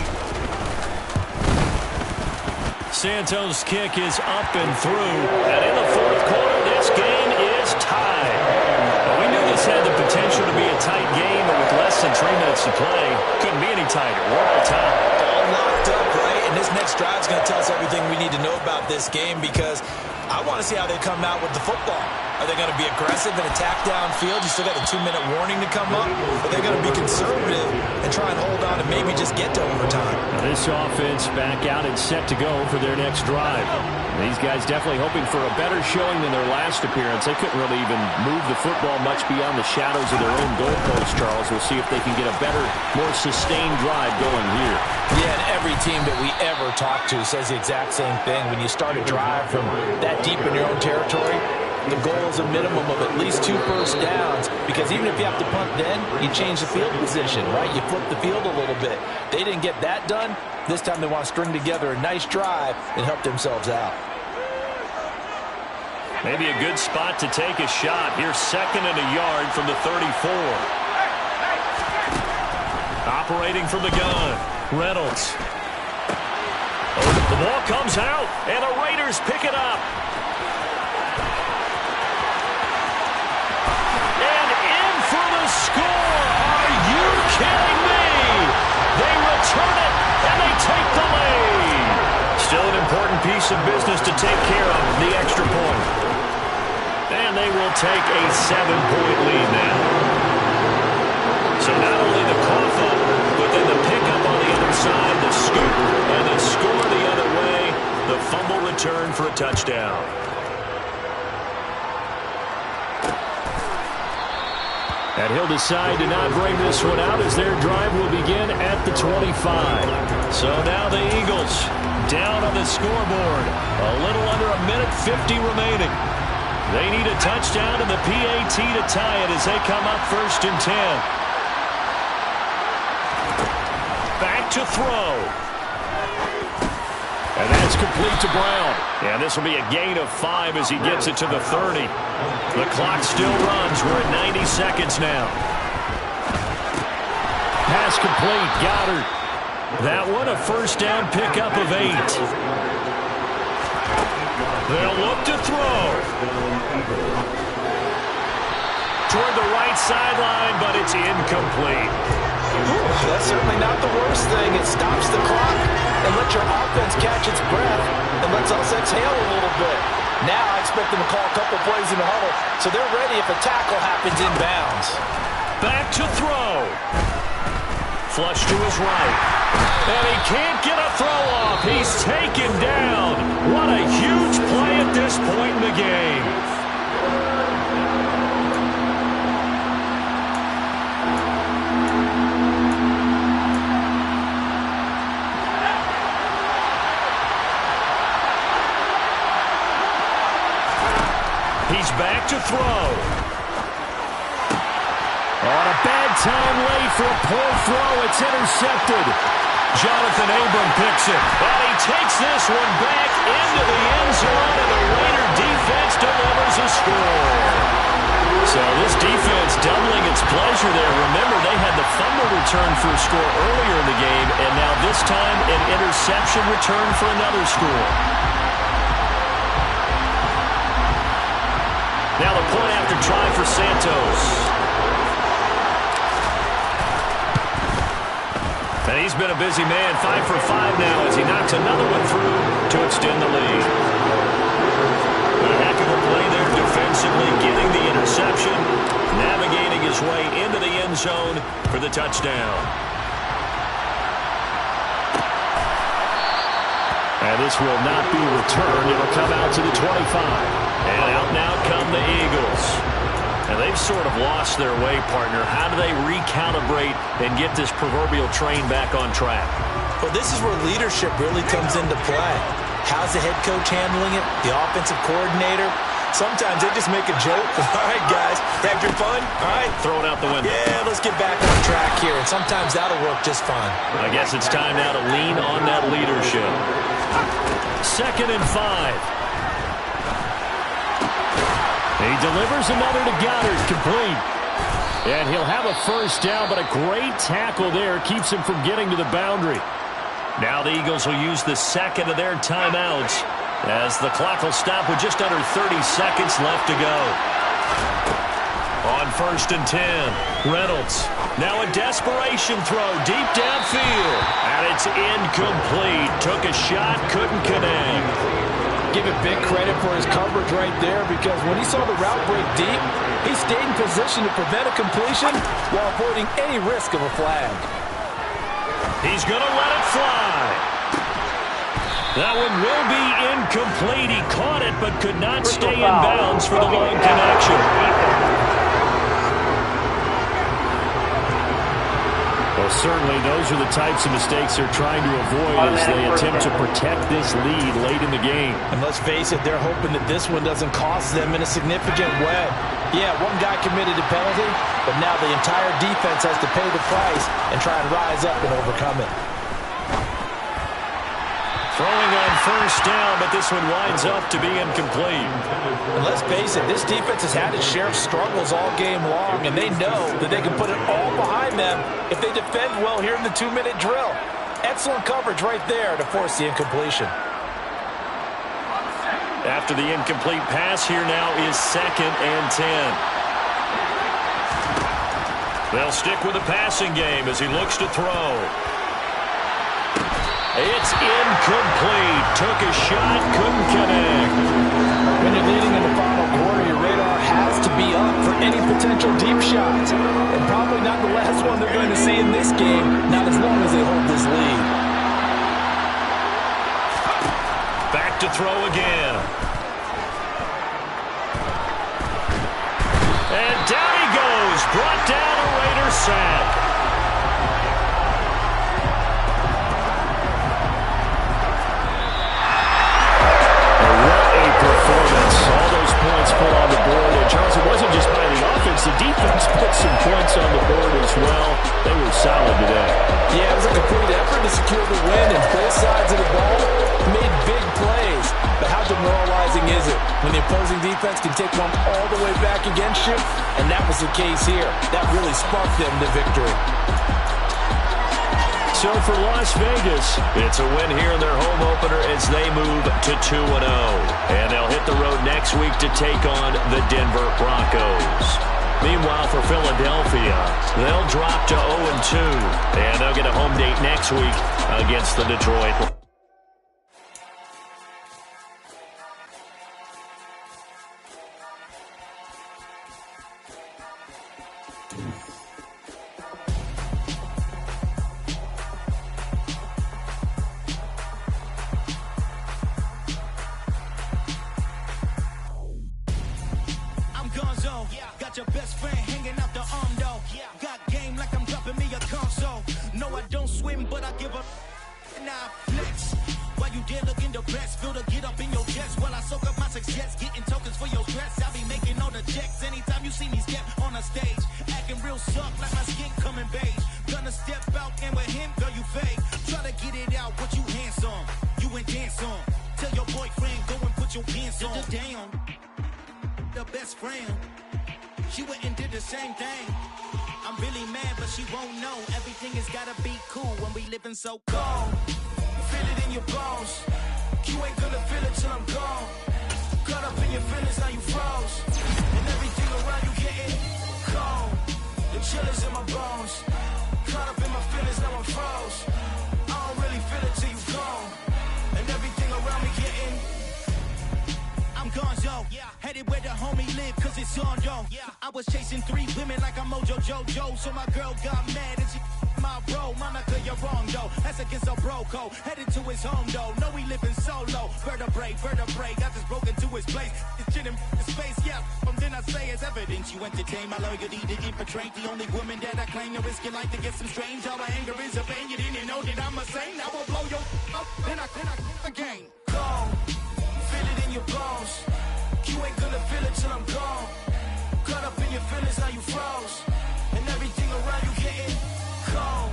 Santos' kick is up and through. And in the 4th quarter, this game is tied. Well, we knew this had the potential to be a tight game, but with less than 3 minutes to play, couldn't be any tighter. We're all tied. All locked up, right? And this next drive is going to tell us everything we need to know about this game, because I want to see how they come out with the football. Are they going to be aggressive and attack downfield? You still got a 2-minute warning to come up? Are they going to be conservative and try and hold on and maybe just get to overtime? Now this offense back out and set to go for their next drive. These guys definitely hoping for a better showing than their last appearance. They couldn't really even move the football much beyond the shadows of their own goalpost, Charles. We'll see if they can get a better, more sustained drive going here. Yeah, and every team that we ever talk to says the exact same thing. When you start a drive from that deep in your own territory, the goal is a minimum of at least 2 first downs, because even if you have to punt then, you change the field position, right? You flip the field a little bit. They didn't get that done. This time they want to string together a nice drive and help themselves out. Maybe a good spot to take a shot. Here's 2nd and a yard from the 34. Operating from the gun, Reynolds. Oh, the ball comes out, and the Raiders pick it up. And in for the score. Are you kidding me? They return it, and they take the lead. Still an important piece of business to take care of, the extra point. And they will take a 7-point lead now. So not only the cough up, but then the pickup on the other side, the scoop, and the score the other way, the fumble return for a touchdown. And he'll decide to not bring this one out as their drive will begin at the 25. So now the Eagles down on the scoreboard. A little under a minute 50 remaining. They need a touchdown and the PAT to tie it as they come up 1st and 10. Back to throw. And that's complete to Brown. And this will be a gain of 5 as he gets it to the 30. The clock still runs. We're at 90 seconds now. Pass complete. Goddard. That one a 1st down pickup of 8. They'll look to throw. Toward the right sideline, but it's incomplete. That's certainly not the worst thing. It stops the clock and lets your offense catch its breath and lets us exhale a little bit. Now I expect them to call a couple plays in the huddle, so they're ready if a tackle happens inbounds. Back to throw. Flush to his right. And he can't get a throw off. He's taken down. What a huge play at this point in the game. He's back to throw. On a bad time late for a poor throw. It's intercepted. Jonathan Abram picks it. And he takes this one back into the end zone, and the Raider defense delivers a score. So this defense doubling its pleasure there. Remember, they had the fumble return for a score earlier in the game, and now this time an interception return for another score. Now the point after try for Santos. And he's been a busy man, 5 for 5 now as he knocks another one through to extend the lead. A heck of a play there defensively, getting the interception, navigating his way into the end zone for the touchdown. And this will not be returned. It'll come out to the 25. And out now come the Eagles. And they've sort of lost their way, partner. How do they recalibrate and get this proverbial train back on track? Well, this is where leadership really comes into play. How's the head coach handling it? The offensive coordinator? Sometimes they just make a joke. All right, guys, have your fun. All right, throw it out the window. Yeah, let's get back on track here. And sometimes that'll work just fine. I guess it's time now to lean on that leadership. 2nd and 5. He delivers another to Goddard, complete. And he'll have a first down, but a great tackle there keeps him from getting to the boundary. Now the Eagles will use the second of their timeouts as the clock will stop with just under 30 seconds left to go. On 1st and 10, Reynolds. Now a desperation throw deep downfield. And it's incomplete. Took a shot, couldn't connect. Give it big credit for his coverage right there, because when he saw the route break deep, he stayed in position to prevent a completion while avoiding any risk of a flag. He's going to let it fly. That one will be incomplete. He caught it but could not stay in bounds for the long connection. Well, certainly those are the types of mistakes they're trying to avoid as they attempt to protect this lead late in the game. And let's face it, they're hoping that this one doesn't cost them in a significant way. Yeah, one guy committed a penalty, but now the entire defense has to pay the price and try and rise up and overcome it. Throwing on first down, but this one winds up to be incomplete. And let's face it, this defense has had its share of struggles all game long, and they know that they can put it all behind them if they defend well here in the 2-minute drill. Excellent coverage right there to force the incompletion. After the incomplete pass, here now is 2nd and 10. They'll stick with the passing game as he looks to throw. It's incomplete. Took a shot, couldn't connect. When you're leading in the final quarter, your radar has to be up for any potential deep shots. And probably not the last one they're going to see in this game, not as long as they hold this lead. Back to throw again. And down he goes. Brought down a Raider sack. All those points put on the board. And Charles, it wasn't just by the offense. The defense put some points on the board as well. They were solid today. Yeah, it was a complete effort to secure the win, and both sides of the ball made big plays. But how demoralizing is it when the opposing defense can take one all the way back against you? And that was the case here. That really sparked them to victory. So for Las Vegas, it's a win here in their home opener as they move to 2-0. And they'll hit the road next week to take on the Denver Broncos. Meanwhile, for Philadelphia, they'll drop to 0-2. And they'll get a home date next week against the Detroit Lions. Your best friend hanging out the arm though. Got game like I'm dropping me a console. No, I don't swim, but I give a now flex. While you there looking depressed, feel the get up in your chest while I soak up my success, getting tokens for your stress. I be dark like my skin coming beige. Gonna step out and with him, girl, you fake. Try to get it out, what you handsome. You ain't dance on. Tell your boyfriend, go and put your pants on. Down. The best friend. She went and did the same thing. I'm really mad, but she won't know. Everything has gotta be cool when we living so cold. Feel it in your bones. You ain't gonna feel it till I'm gone. Caught up in your feelings, now you froze. And everything around you getting cold. The chill is in my bones. Caught up in my feelings, now I'm froze. I don't really feel it till you gone. And everything around me getting I'm gonzo, headed where the homie live, cause it's on, yo. I was chasing 3 women like I'm Mojo Jojo, so my girl got mad and she my bro. Monica, you're wrong, though. That's against a bro code. Headed to his home, though. No, he living solo. Vertebrae, got this broken to his place. This shit in his face, From then I say it's evidence. You entertain my loyalty to infiltrate. The only woman that I claim to risk your life to get some strange. All my anger is a pain. You didn't know that I'm a saint. Now I'll blow your up. Then I again. Gone. Feel it in your bones. You ain't gonna feel it till I'm gone. Caught up in your feelings, now you froze. And everything around you getting cold.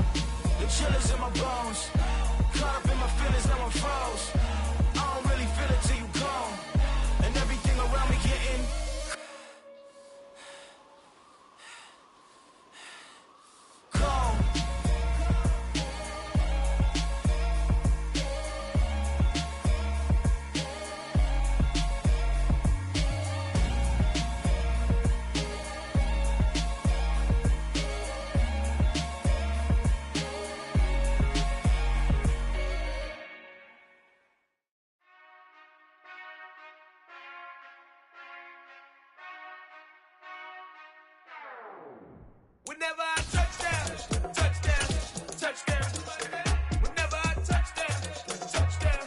The chill is in my bones. Caught up in my feelings, now I'm froze. I don't really feel it till you gone. And everything around me getting cold. Whenever I touchdown, touchdown, touchdown. Whenever I touchdown, touchdown,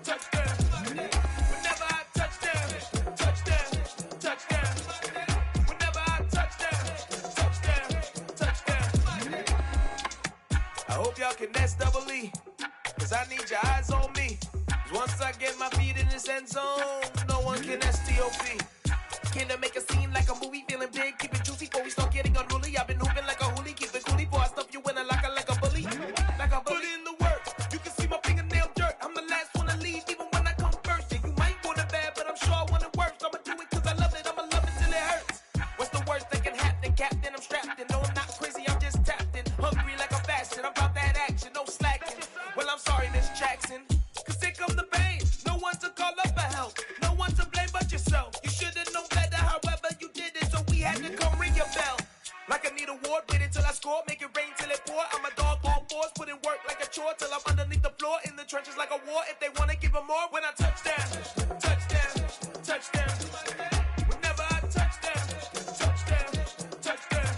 touchdown. Whenever I touchdown, touchdown, touchdown. Whenever I touchdown, touchdown, touchdown. I hope y'all can S-double-E, cause I need your eyes on me. Cause once I get my feet in this end zone, no one can S-T-O-P. Can I make a scene like a movie, feeling big, keep it juicy before we start getting unruly. I've been hooping like a hoolie, keep it coolie before I stuff you in a locker like a bully. Like a bully. Put in the work, you can see my fingernail dirt. I'm the last one to leave, even when I come first. Yeah, you might want it bad, but I'm sure I want it worse. I'ma do it cause I love it, I'ma love it till it hurts. What's the worst that can happen, Captain? I'm strapped in, no I'm not crazy, I'm just tapped in. Hungry like I'm fasting, I'm about that action, no slacking. Well, I'm sorry, Miss Jackson, cause here come the pain. No one to call up for help, no one to blame but yourself. You should've known better, however you did it, so we had to come ring your bell. Like I need a award, wait until I score, make it rain till it pour. I'm a dog on fours, put in work like a chore till I'm underneath the floor, in the trenches like a war. If they wanna give them more, when I touchdown, touchdown, touchdown. Whenever I touchdown, touchdown, touchdown.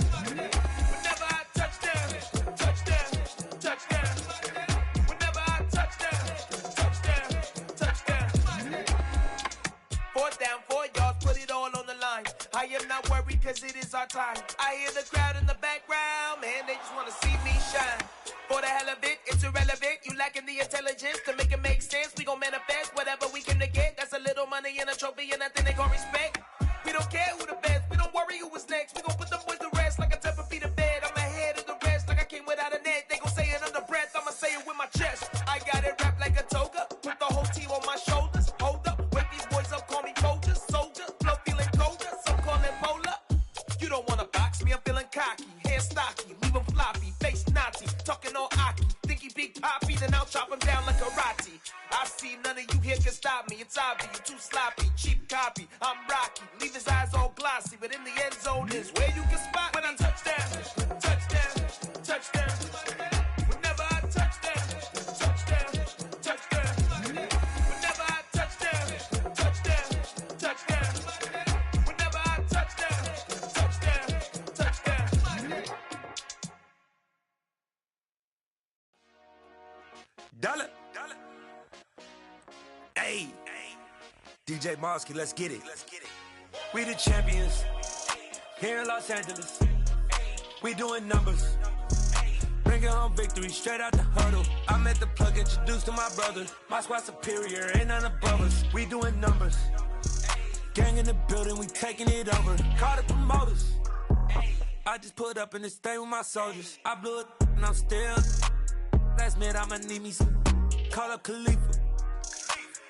Whenever I touchdown, touchdown, touchdown. Whenever I touchdown, touchdown, touchdown. 4th down, 4 yards, put it all on the line. I am not worried cause it is our time. I hear the crowd in the background, man, they just wanna see me shine. For the hell of it, it's irrelevant. You lacking the intelligence to make it make sense. We gon' manifest whatever we can to get. That's a little money and a trophy and nothing they call respect. We don't care who the best, we don't worry who was next. We gon' put the boys to rest like a temper feet in bed. I'm ahead of the rest like I came without a net. They gon' say it under breath, I'ma say it with my chest. I got it wrapped like a toga, put the whole team on my shoulders. Hold up, wake these boys up, call me Folger, soldier. Flow feeling colder, some call it polar. You don't wanna box me, I'm feeling cocky. Hair stocky, leave him floppy, face naughty. Talking all aki, think he big poppy, then I'll chop him down like karate. I see none of you here can stop me. It's obvious, you too sloppy, cheap copy. I'm Rocky, leave his eyes all glossy, but in the end zone is where you can spot when I touchdown, touchdown, touchdown. Whenever I touchdown, touchdown, touchdown. Whenever I touchdown, touchdown, touchdown. Whenever I touchdown, touchdown, touchdown. Dollar. Hey, DJ Mosky, let's get it. We the champions here in Los Angeles. We doing numbers. Bringing home victory straight out the huddle. I met the plug, introduced to my brothers. My squad superior, ain't none above us. We doing numbers. Gang in the building, we taking it over. Call the promoters. I just put up in this thing with my soldiers. I blew it and I'm still. Last minute I'ma need me some. Call up Khalifa.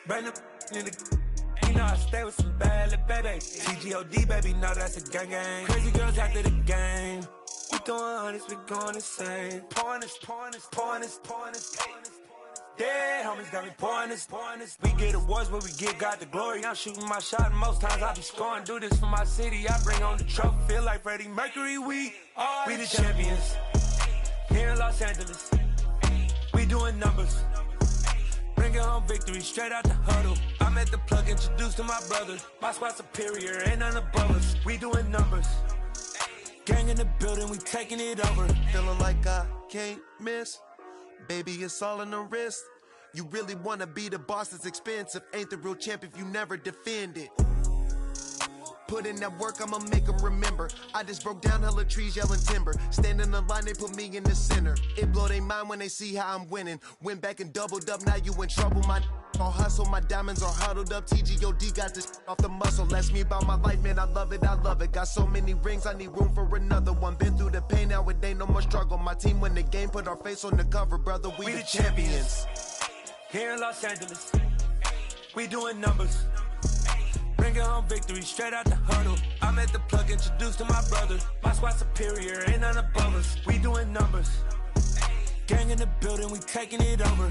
Bring the in the. You know I stay with some bad little baby. TGOD baby, no that's a gang gang. Crazy girls after the game. We throwing hundreds, we going insane. Pouring this. Yeah, homies got me pouring this. We get awards, but we give God the glory. I'm shooting my shot, and most times I be scoring. Do this for my city, I bring on the trophy. Feel like Freddie Mercury, we the champions. Here in Los Angeles, we doing numbers. Bringing home victory straight out the huddle. I'm at the plug, introduced to my brother. My squad superior, ain't none above us. We doing numbers. Gang in the building, we taking it over. Feeling like I can't miss. Baby, it's all in the wrist. You really wanna be the boss, it's expensive. Ain't the real champ if you never defend it. Put in that work, I'ma make them remember. I just broke down hella trees, yelling timber. Stand in the line, they put me in the center. It blow their mind when they see how I'm winning. Went back and doubled up, now you in trouble. My all hustle, my diamonds are huddled up. TGOD got this off the muscle. Ask me about my life, man, I love it. Got so many rings, I need room for another one. Been through the pain, now it ain't no more struggle. My team win the game, put our face on the cover, brother. We the champions. Here in Los Angeles, we doing numbers. Bringing home victory straight out the huddle. I'm at the plug, introduced to my brother. My squad superior, ain't none above us. We doing numbers. Gang in the building, we taking it over.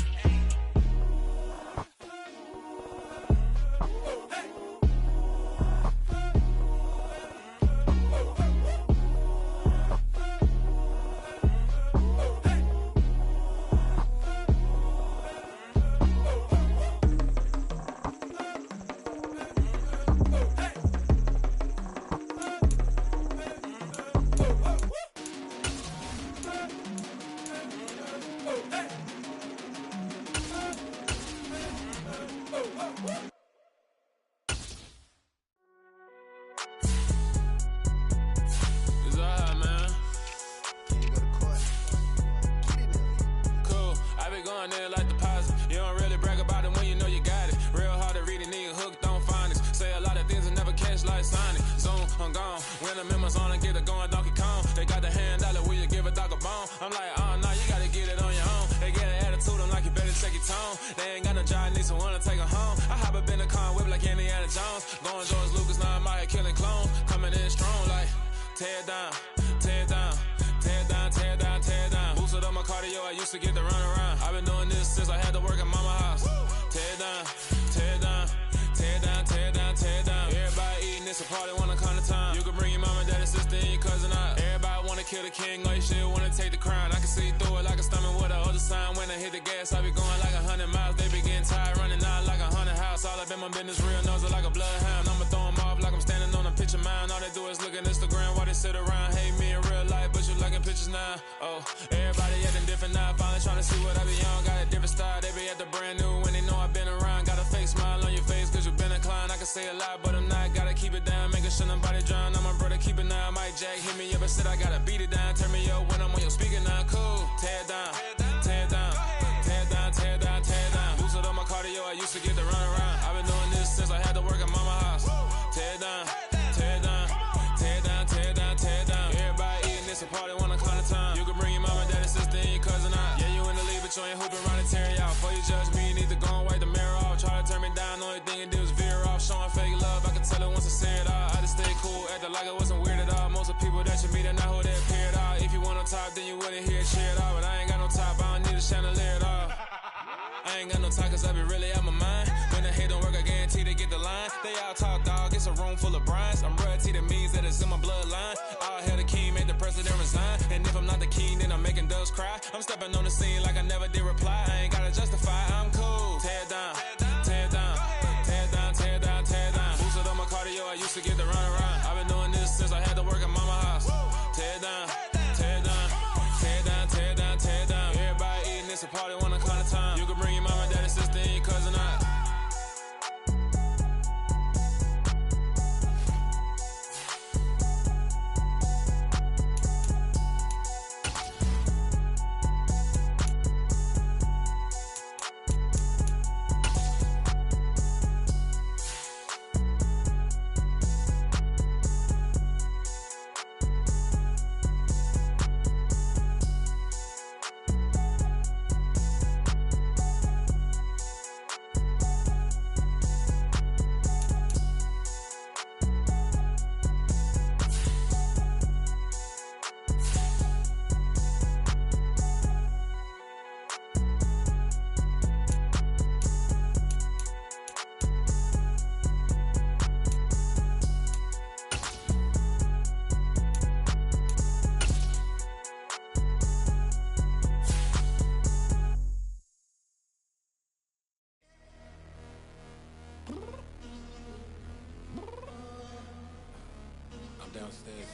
downstairs.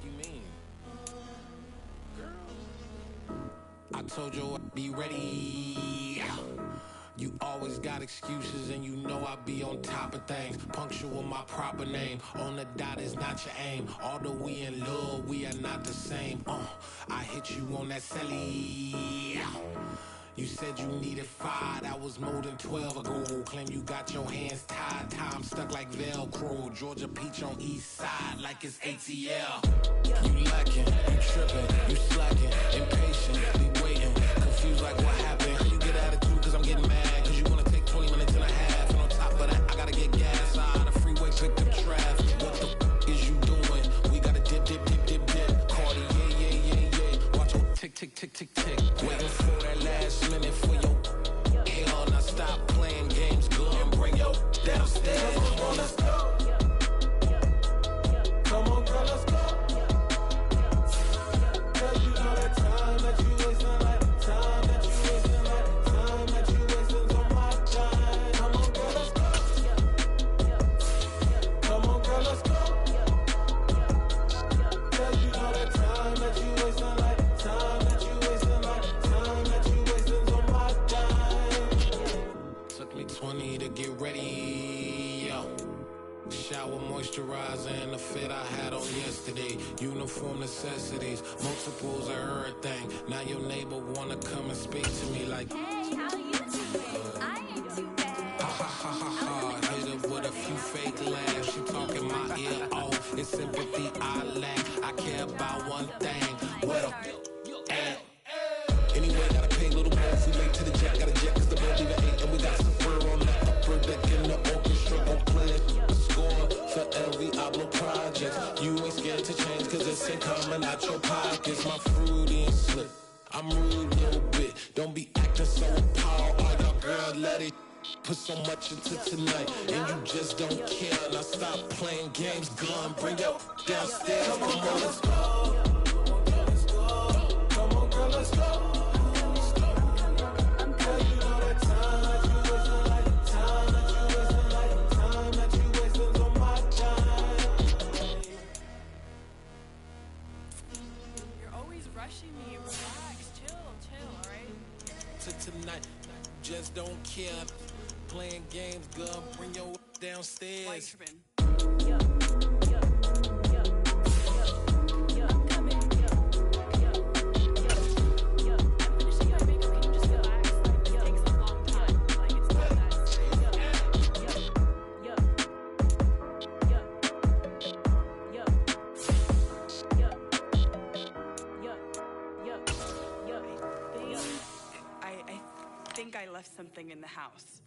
You mean? Girl. I told you I'd be ready. You always got excuses and you know I be on top of things. Punctual my proper name. On the dot is not your aim. Although we in love, we are not the same. I hit you on that celly. You said you needed 5, that was more than 12 ago. Claim you got your hands tied, time stuck like Velcro. Georgia Peach on east side like it's ATL. You lacking, you tripping, you slacking, impatient, be waiting, confused like what happened. How you get attitude cause I'm getting mad, cause you wanna take 20 minutes and a half. And on top of that, I gotta get gas out of the freeway, pick up traffic. What the is you doing? We gotta dip, dip, dip, dip, dip. Cardi, yeah. Watch your tick, tick, tick, tick, tick. Waiting for that last minute for your hell. Now stop playing games, go and bring your downstairs. Come on, let's go. Come on, girl, let's go. Girl, you know that time that you wasting, like time that you wasting, like time that you wasting on my time. Come on, girl, let's go. Come on, girl, let's go. Girl, you know that time that you wasting, like time that you wasting, like time that you wasting on my time. Took me 20 to get ready, yo. Shower moisturizer and the fit I had on yesterday. Uniform necessities, multiples of everything. Now your neighbor wanna come and speak to me like, hey, how you doing? I ain't too bad. Ha ha ha ha ha. Hit her with a few fake laughs. She talking my ear off. It's sympathy I lack. I care about one thing. What up? Anyway, gotta pay a little more if we late to the jet. Gotta jet cause the boat leave at 8. And we got some fur on the upper deck in the orchestra. Gon' play the score for every Ablo project. You ain't scared to change cause it's ain't coming out your pockets. My fruity and slip. I'm rude a little bit. Don't be acting so appalled. All y'all girl, let it put so much into tonight. And you just don't care. Now stop playing games, gun. Bring your downstairs. Come on, let's go. Come on, girl, let's go. Me, relax, chill, alright? Tonight, just don't care. Playing games, girl, bring your downstairs. I left something in the house.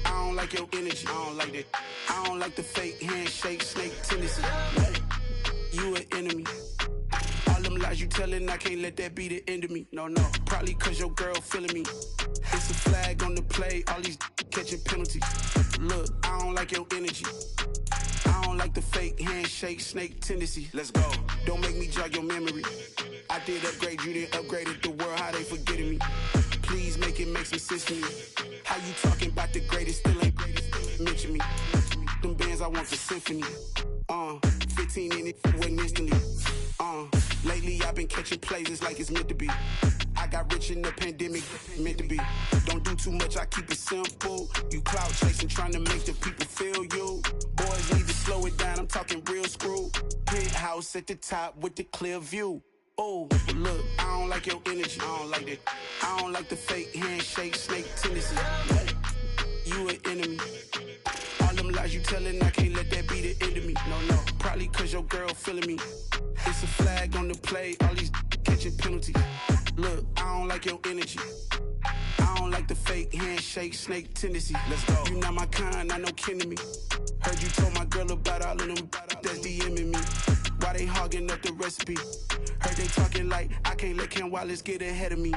I don't like your energy. I don't like that. I don't like the fake handshake, snake tendency. You an enemy. All them lies you telling, I can't let that be the end of me. No, probably cause your girl feeling me. It's a flag on the play, all these catching penalties. Look, I don't like your energy. I don't like the fake handshake, snake tendency. Let's go. Don't make me jog your memory. I did upgrade, you didn't upgrade it. The world, how they forgetting me. Please make it make some sense to me. How you talking about the greatest, still ain't greatest? Mention me. Them bands I want for symphony. 15 in it, wasn't instantly. Lately I've been catching plays, it's like it's meant to be. I got rich in the pandemic, meant to be. Don't do too much, I keep it simple. You clout chasing, trying to make the people feel you. Boys need to slow it down, I'm talking real screw. Penthouse at the top with the clear view. Oh, look, I don't like your energy. I don't like that. I don't like the fake handshake, snake tendency. You an enemy. All them lies you telling, I can't let that be the end of me. No, probably cause your girl feeling me. It's a flag on the play, all these catching penalties. Look, I don't like your energy. I don't like the fake handshake, snake tendency. Let's go. You not my kind, I know kin to me. Heard you told my girl about all of them that's DMing me. Why they hogging up the recipe? Heard they talking like I can't let Ken Wallace get ahead of me.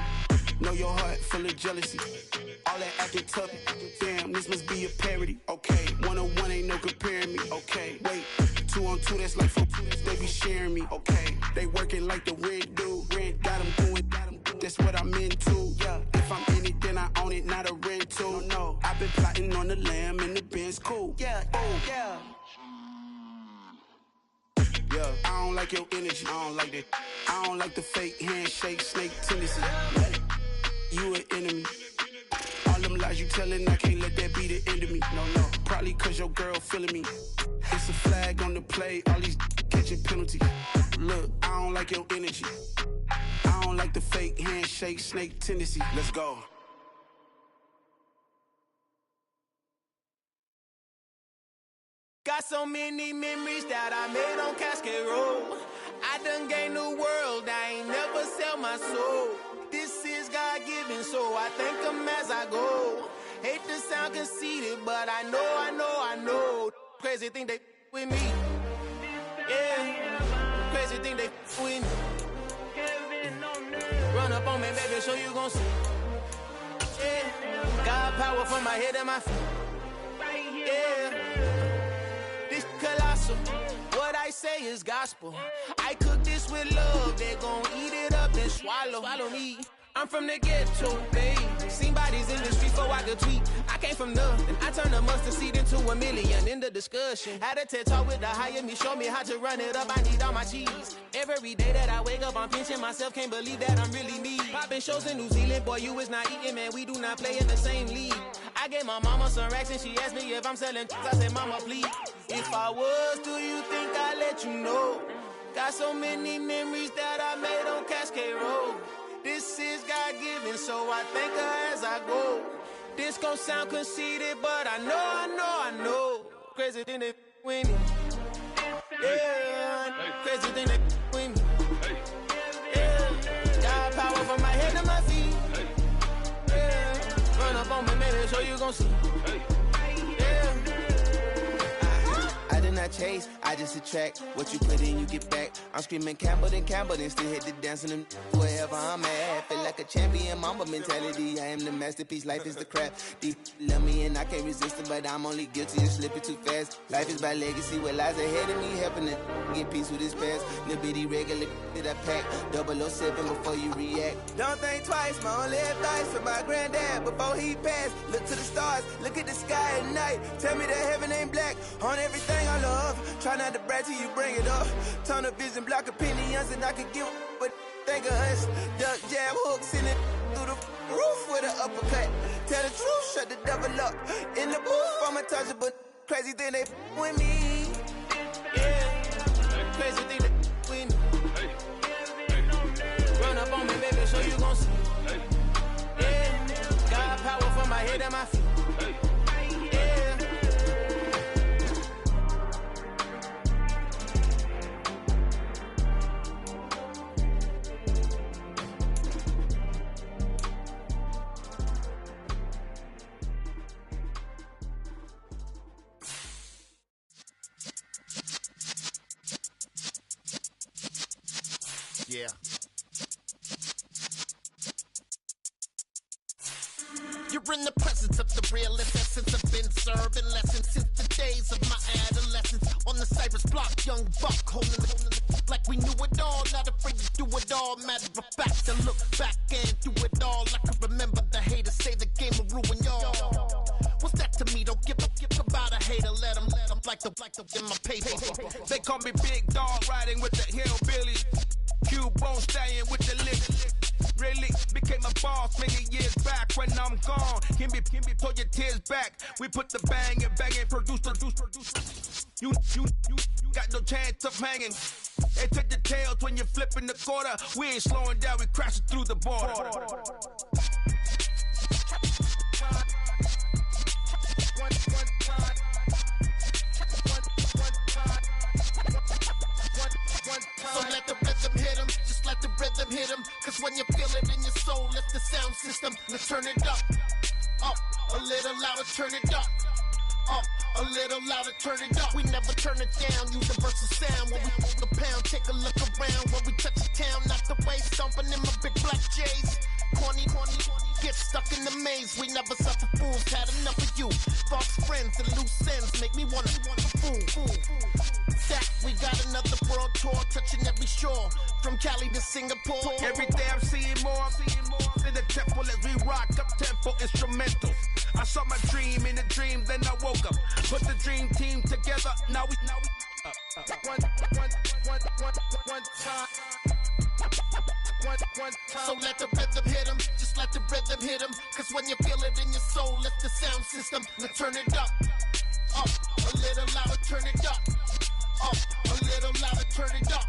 Know your heart full of jealousy. All that acting tough, damn, this must be a parody. Okay, 1-on-1 ain't no comparing me. Okay, wait, 2-on-2, that's like 4, they be sharing me. Okay, they working like the rent do. Rent got them going, that's what I'm into. Yeah, if I'm in it, then I own it, not a rental. No, I've been plotting on the lamb and the Benz cool. Yeah, oh, yeah. Yeah, I don't like your energy, I don't like that. I don't like the fake handshake, snake tendency. You an enemy. All them lies you telling, I can't let that be the end of me. No, probably cause your girl feeling me. It's a flag on the play, all these catching penalties. Look, I don't like your energy. I don't like the fake handshake, snake tendency. Let's go. Got so many memories that I made on Cascade Road. I done gained the world, I ain't never sell my soul. This is God-given, so I thank him as I go. Hate to sound conceited, but I know. Crazy thing they with me. Yeah, crazy thing they with me. Run up on me, baby, so you gon' see. Yeah, God power from my head and my feet. Yeah. Colossal. What I say is gospel. I cook this with love. They gon' eat it up and swallow me. I'm from the ghetto, babe. Seen bodies in the streets before I could tweet. I came from nothing. I turned a mustard seed into a million in the discussion. Had a TED talk with the higher me, show me how to run it up. I need all my cheese. Every day that I wake up, I'm pinching myself. Can't believe that I'm really me. Popping shows in New Zealand, boy, you is not eating, man. We do not play in the same league. I gave my mama some racks and she asked me if I'm selling. I said, mama, please. If I was, do you think I'd let you know? Got so many memories that I made on Cascade Road. This is God-given, so I thank her as I go. This gon' sound conceited, but I know. Crazy thing they with me. Yeah, crazy thing they with me. Yeah, got power from my head to my feet. Yeah, run up on me, maybe, so you gon' see. I chase, I just attract what you put in, you get back. I'm screaming Campbell, then still hit the dance and wherever I'm at. Feel like a champion, mamba mentality. I am the masterpiece, life is the crap. Deep love me and I can't resist it, but I'm only guilty of slipping too fast. Life is by legacy, what lies ahead of me, helping to get peace with this past. Little bitty regular that I pack, 007 before you react. Don't think twice, my only advice for my granddad before he passed. Look to the stars, look at the sky at night. Tell me that heaven ain't black on everything I love. Try not to brag till you bring it up. Tunnel vision, block opinions, and I could give but think of us. Duck jab hooks in it through the roof with an uppercut. Tell the truth, shut the devil up. In the booth, I'm untouchable. Crazy thing they with me. Yeah, crazy thing they with me. Run up on me, baby, so you gon' see. Yeah, got power from my head and my feet. Yeah. You're in the presence of the realest essence. I've been serving lessons since the days of my adolescence. On the Cypress block, young buck holding it like we knew it all. Not afraid to do it all. Matter of fact, to look back and do it all. I can remember the haters say the game will ruin y'all. What's that to me? Don't give about a hater. Let them like the in my paper. They call me Big Dog, riding with the hillbillies. Cubone stallion with the lick. Really became a boss many years back. When I'm gone, can be pull your tears back. We put the bang and produce. You got no chance of hanging. They take the tails when you're flipping the quarter. We ain't slowing down, we crashing through the border. So let the rhythm hit him, just let the rhythm hit him. Cause when you feel it in your soul, lift the sound system. Let's turn it up, a little louder, turn it up, a little louder, turn it up. We never turn it down, universal sound. When we move the pound, take a look around. When we touch the town, not the way, stomping in my big black J's. corny. Get stuck in the maze, we never suffer fools. Had enough of you. False friends and loose ends make me wanna fool. That we got another world tour, touching every shore, from Cali to Singapore. Every day I'm seeing more in the temple as we rock up tempo instrumentals. I saw my dream in a dream, then I woke up. Put the dream team together, now we one time. So let the rhythm hit him, just let the rhythm hit him. Cause when you feel it in your soul, lift the sound system and turn it up. Up, a little louder, turn it up. Up, a little louder, turn it up.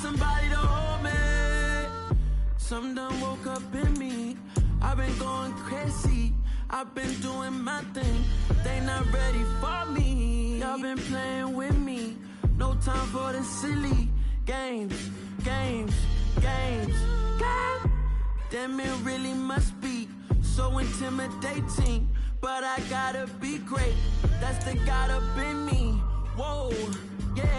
Somebody to hold me. Some done woke up in me. I've been going crazy. I've been doing my thing. They not ready for me. Y'all been playing with me. No time for the silly games. Damn, it really must be so intimidating. But I gotta be great. That's the God up in me. Whoa, yeah.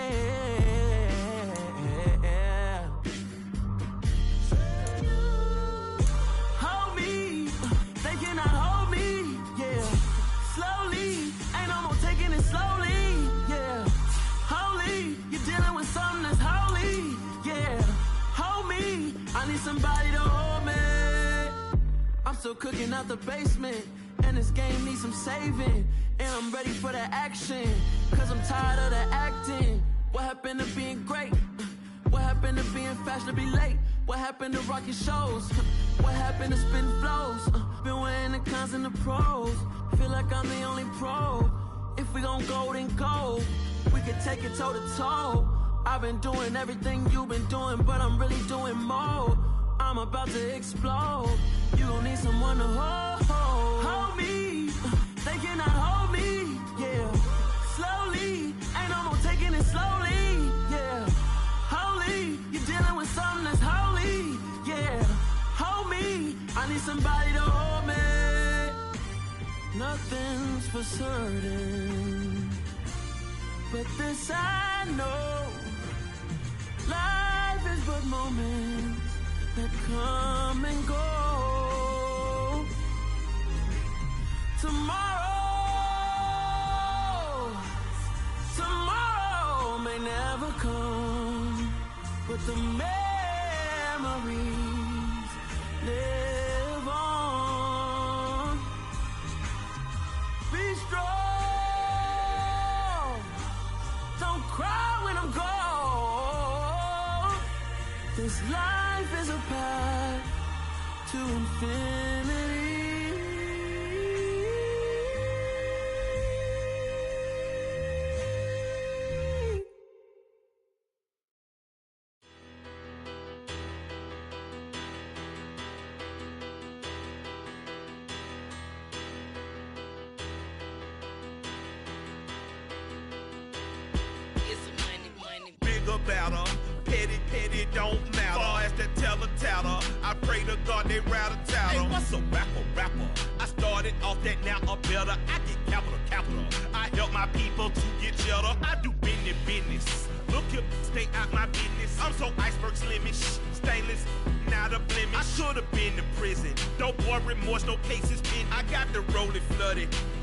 Somebody to hold me. I'm still cooking out the basement, and this game needs some saving. And I'm ready for the action, cause I'm tired of the acting. What happened to being great? What happened to being fashionably late? What happened to rocking shows? What happened to spitting flows? Been wearing the cons and the pros. Feel like I'm the only pro. If we gon' go, then go. We could take it toe to toe. I've been doing everything you've been doing, but I'm really doing more. I'm about to explode. You gon' need someone to hold me. They cannot hold me, yeah. Slowly, ain't no more taking it slowly, yeah. Holy, you're dealing with something that's holy, yeah. Hold me, I need somebody to hold me. Nothing's for certain, but this I know. Life is but moments that come and go. Tomorrow may never come, but the memories live on. Be strong, don't cry when I'm gone. This life is a path to infinity. Bigger, better, petty, don't matter. Far as the teller, I pray to God they rattle tattle. Hey, what's a rapper? I started off that, now I'm better. I get capital. I help my people to get cheddar. I do business. Look here, stay out my business. I'm so iceberg slimish, stainless, not a blemish. I should've been to prison. No boy remorse, no cases pinned. I got the rolling flooded.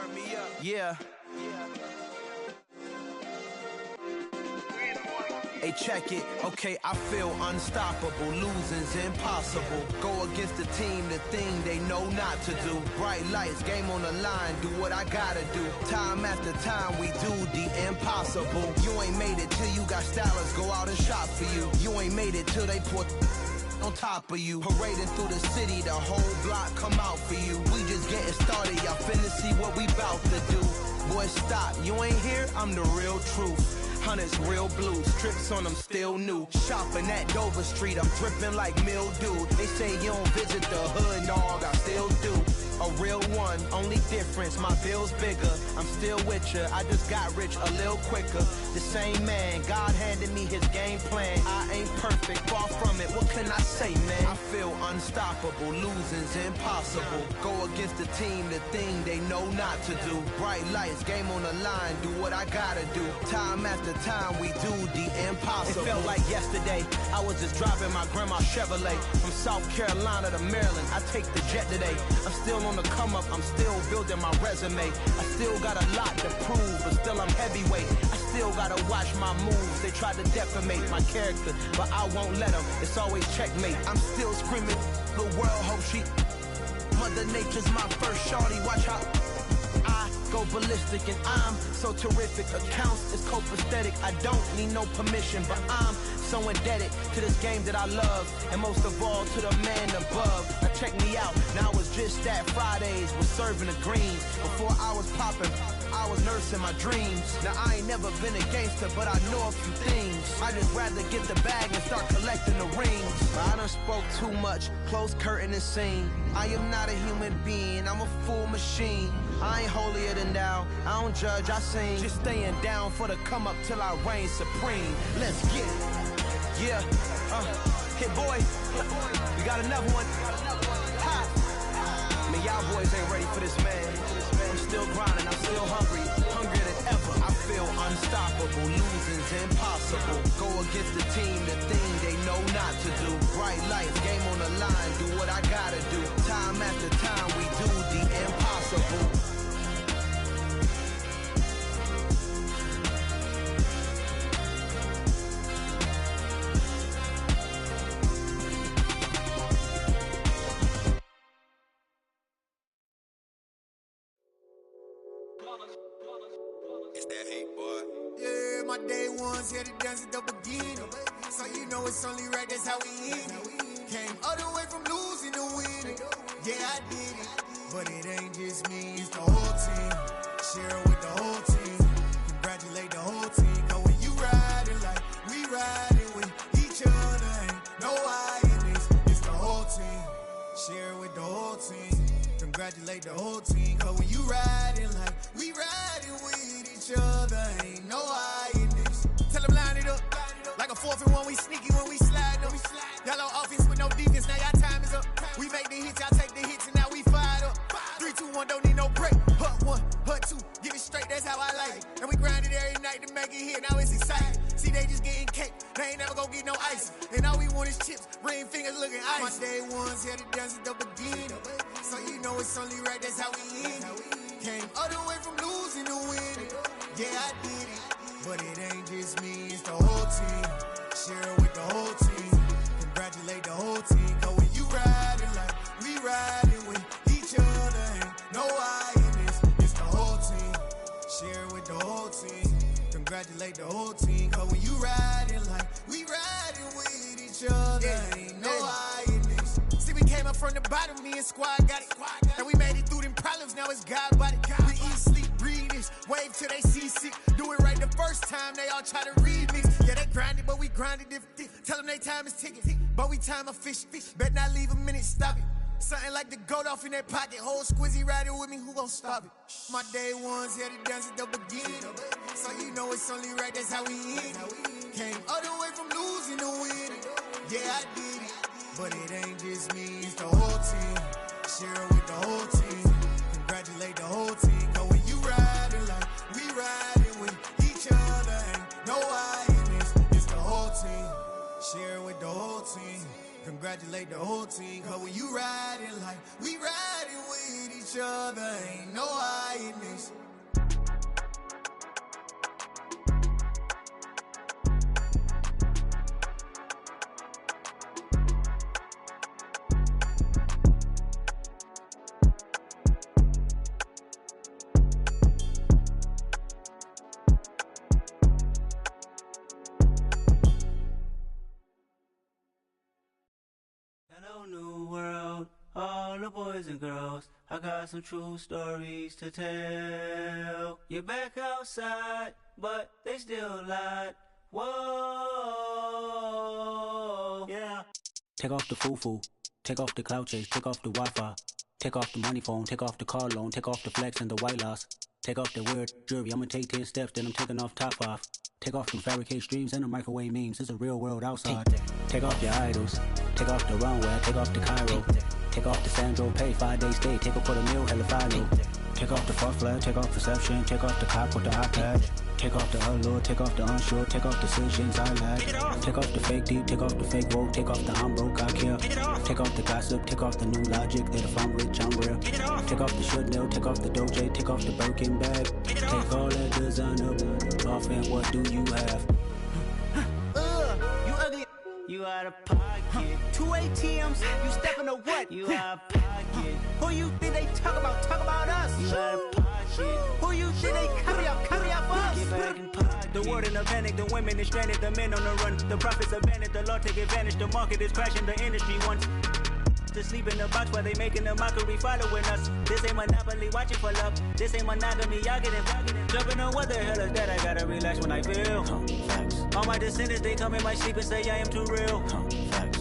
Turn me up. Yeah. Hey, check it. Okay, I feel unstoppable. Losing's impossible. Go against the team, the thing they know not to do. Bright lights, game on the line, do what I gotta do. Time after time, we do the impossible. You ain't made it till you got stylers go out and shop for you. You ain't made it till they put on top of you. Parading through the city, the whole block come out for you. We just getting started, y'all finna see what we bout to do. Boy, stop, you ain't here, I'm the real truth. Hunters, real blue, strips on them still new. Shopping at Dover Street, I'm dripping like mildew. They say you don't visit the hood, dog, I still do. A real one, only difference, my bill's bigger. I'm still with ya, I just got rich a little quicker. The same man, God handed me his game plan. I ain't perfect, far from it, what can I say, man? I feel unstoppable, losing's impossible. Go against the team, the thing they know not to do. Bright lights, game on the line, do what I gotta do. Time after time, we do the impossible. It felt like yesterday, I was just driving my grandma's Chevrolet. From South Carolina to Maryland, I take the jet today. I'm still on the come up, I'm still building my resume. I still got a lot to prove, but still I'm heavyweight. I still gotta watch my moves. They try to defamate my character, but I won't let them. It's always checkmate. I'm still screaming, the world hope she. Mother Nature's my first shorty, watch how I go ballistic and I'm so terrific. Accounts is copacetic, I don't need no permission, but I'm so indebted to this game that I love, and most of all to the man above. Now check me out, now it's just that Fridays was serving the greens. Before I was popping, I was nursing my dreams. Now I ain't never been a gangster, but I know a few things. I just rather get the bag and start collecting the rings. But I done spoke too much, close curtain and scene. I am not a human being, I'm a full machine. I ain't holier than thou, I don't judge, I sing. Just staying down for the come up till I reign supreme. Let's get it. Yeah, hit boy, we got another one. Ha! Man, y'all boys ain't ready for this, man. I'm still grinding, I'm still hungry, hungrier than ever. I feel unstoppable, losing's impossible. Go against the team, the thing they know not to do. Bright lights, game on the line, do what I gotta do. Time after time, we do the impossible. It's that hate, boy. Yeah, my day ones here to dance at the beginning. So you know it's only right, that's how we end it. Came all the way from losing to winning. Yeah, I did it. But it ain't just me, it's the whole team. Share it with the whole team. Congratulate the whole team. Cause when you riding like we riding with each other, ain't no I in this. It's the whole team. Share it with the whole team. Congratulate the whole team. Cause when you riding like we riding with each other, ain't no I in this. Tell them line it up. Like a 4th and 1, we sneaky when we slide up. Y'all on offense with no defense, now y'all time is up. We make the hits, y'all take the hits, and now we fired up. 3, 2, 1, don't need no break. Hut 1, hut 2, give it straight, that's how I like it. And we grind it every night to make it hit, now it's exciting. See, they just getting cake, they ain't never gonna get no ice. And all we want is chips, ring fingers looking ice. My day ones here to dance at the beginning. So you know it's only right, that's how we end it. Came all the way from losing to winning. Yeah, I did it. But it ain't just me, it's the whole team. Share it with the whole team. Congratulate the whole team. Cause when you riding like we riding with each other, ain't no I in this. It's the whole team. Share it with the whole team. Congratulate the whole team. Cause when you riding like we riding with each other, ain't no I in this. See, we came up from the bottom, me and squad got it. And we made it through them problems, now it's God body. We eat, sleep, breathe this, wave till they see sick. Do it right the first time, they all try to remix. Yeah, they grinded, but we grinded different. Tell them they time is ticking, but we time a fish. Bet not leave a minute, stop it. Something like the goat off in their pocket. Whole squizzy riding with me, who gon' stop it? My day ones here to dance at the beginning. So you know it's only right, that's how we end it. Came all the way from losing to winning. Yeah, I did it. But it ain't just me, it's the whole team. Share it with the whole team. Congratulate the whole team. Cause when you riding like we riding with each other, ain't no I in this. It's the whole team. Share it with the whole team. Congratulate the whole team. Cause when you riding like we riding with each other, ain't no I in this. boys and girls, I got some true stories to tell. You're back outside, but they still lied. Whoa, yeah. Take off the foo-foo, take off the cloud chase, take off the Wi-Fi, take off the money phone, take off the car loan, take off the flex and the white loss, take off the weird jewelry. I'ma take 10 steps, then I'm taking off top 5. Take off them fabricated streams and the microwave memes. It's a real world outside. Take off your idols, take off the runway, take off the Cairo, take off the Sandro Pay, 5-day stay, take a $250,000, hella follow. Take off the false flag, take off perception, take off the cop with the iPad. Take off the allure, take off the unsure, take off decisions I lack. Take off the fake deep, take off the fake woke, take off the I'm broke, I care. Take off the gossip, take off the new logic that if I'm rich, I'm real. Take off the should know, take off the Doje, take off the Birkin bag. Take all that designer off and what do you have? You ugly. You out of pocket. 2 ATMs, you stepping to what? You out of pocket. Who you think they talk about? Talk about us. You out of pocket. Who you think they copy up for us? Get back in pocket. The world in a panic, the women is stranded, the men on the run. The profits abandoned, the law take advantage. The market is crashing, the industry wants to sleep in the box while they making a mockery following us. This ain't Monopoly, watching for love. This ain't monogamy, y'all getting jumping on what the hell is that? I gotta relax when I feel. All my descendants, they come in my sleep and say I am too real.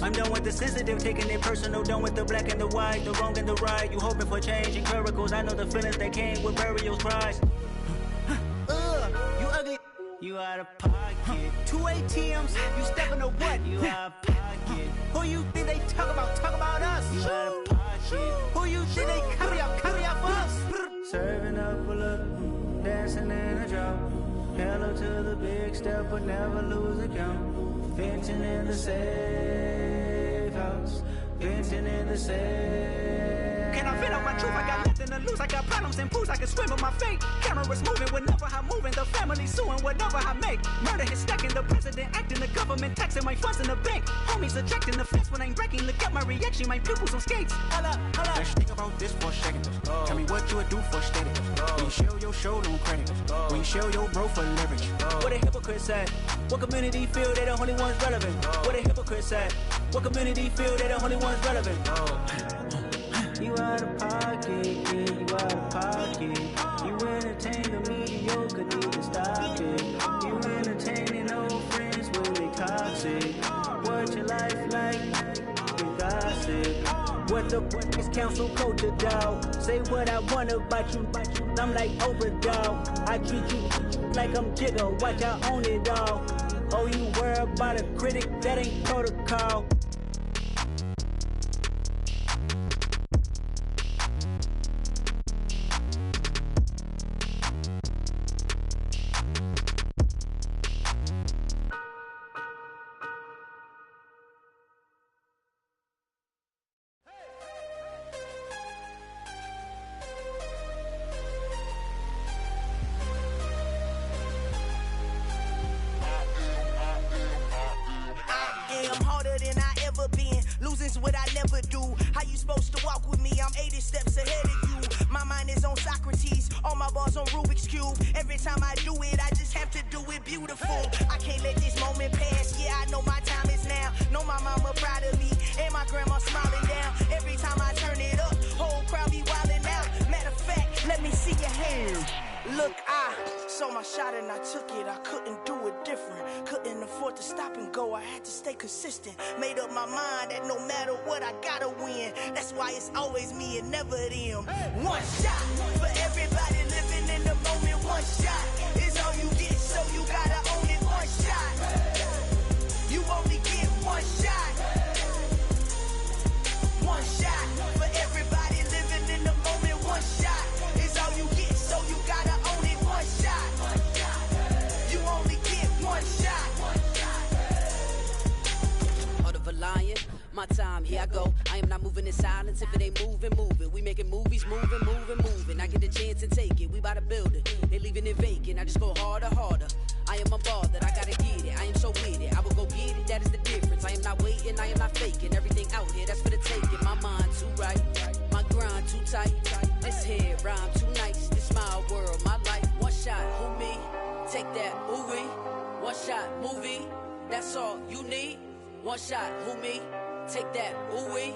I'm done with the sensitive, taking it personal. Done with the black and the white, the wrong and the right. You hoping for change and miracles. I know the feelings that came with burials, cries. You ugly. You out of pocket. 2 ATMs, you stepping to what? You out of pocket. Who you think they talk about? Talk about us. You out of pocket. Who you think they copy up for us? Serving up a look, dancing in a drop. Hello to the big step, but never lose a count. Venting in the safe house. Venting in the safe. Can I vent out my truth? I got nothing to lose. I got problems and booze. I can swim with my fate. Cameras moving whenever I'm moving. The family suing whatever I make. Murder is stacking. The president acting. The government taxing my funds in the bank. Homies ejecting the fence when I'm breaking. Look at my reaction. My pupils on skates. Holla, holla. Let's think about this for a second. Tell me what you would do for steady. When you show your show, no credit. When you show your bro for leverage. What a hypocrite said. What community feel they the only ones relevant? What a hypocrite said. What community feel they the only ones relevant? You out of pocket, yeah, you out of pocket. You entertain the mediocre, need to stop it. You entertaining old friends when they toxic. What your life like? You gossip. What the is council culture, dog? Say what I want about you, I'm like Oprah, dog. I treat you like I'm Jigga, watch I own it all. Oh, you worry about a critic, that ain't protocol. What I never do. How you supposed to walk with me? I'm 80 steps ahead of you. My mind is on Socrates, all my bars on Rubik's Cube. Every time I do it, I just have to do it beautiful. I can't let this moment pass. Yeah, I know my time is now. Know my mama proud of me, and my grandma smiling down. Every time I turn it up, whole crowd be wilding out. Matter of fact, let me see your hands. Look, I saw my shot and I took it. I couldn't do it different. Couldn't afford to stop and go. I had to stay consistent. Made up my mind that no matter what, I gotta win. That's why it's always me and never them. One shot for everybody living in the moment. One shot is all you get, so you gotta own it. One shot. You only get one shot. One shot for everybody living in the moment. One shot is all you get, so you gotta own it. One shot. You only get one shot. Heart of a lion, my time, here I go. I am not moving in silence. If it ain't moving, move it. We making movies, moving. I get a chance and take it. We bout to build it. They leaving it vacant. I just go harder. I am a ball that I gotta get it. I am so with it. I will go get it. That is the difference. I am not waiting. I am not faking. Everything out here, that's for the taking. My mind too right. My grind too tight. This head rhyme too nice. This my world, my life. One shot, who me? Take that, ooh wee. One shot, movie. That's all you need. One shot, who me? Take that, ooh wee.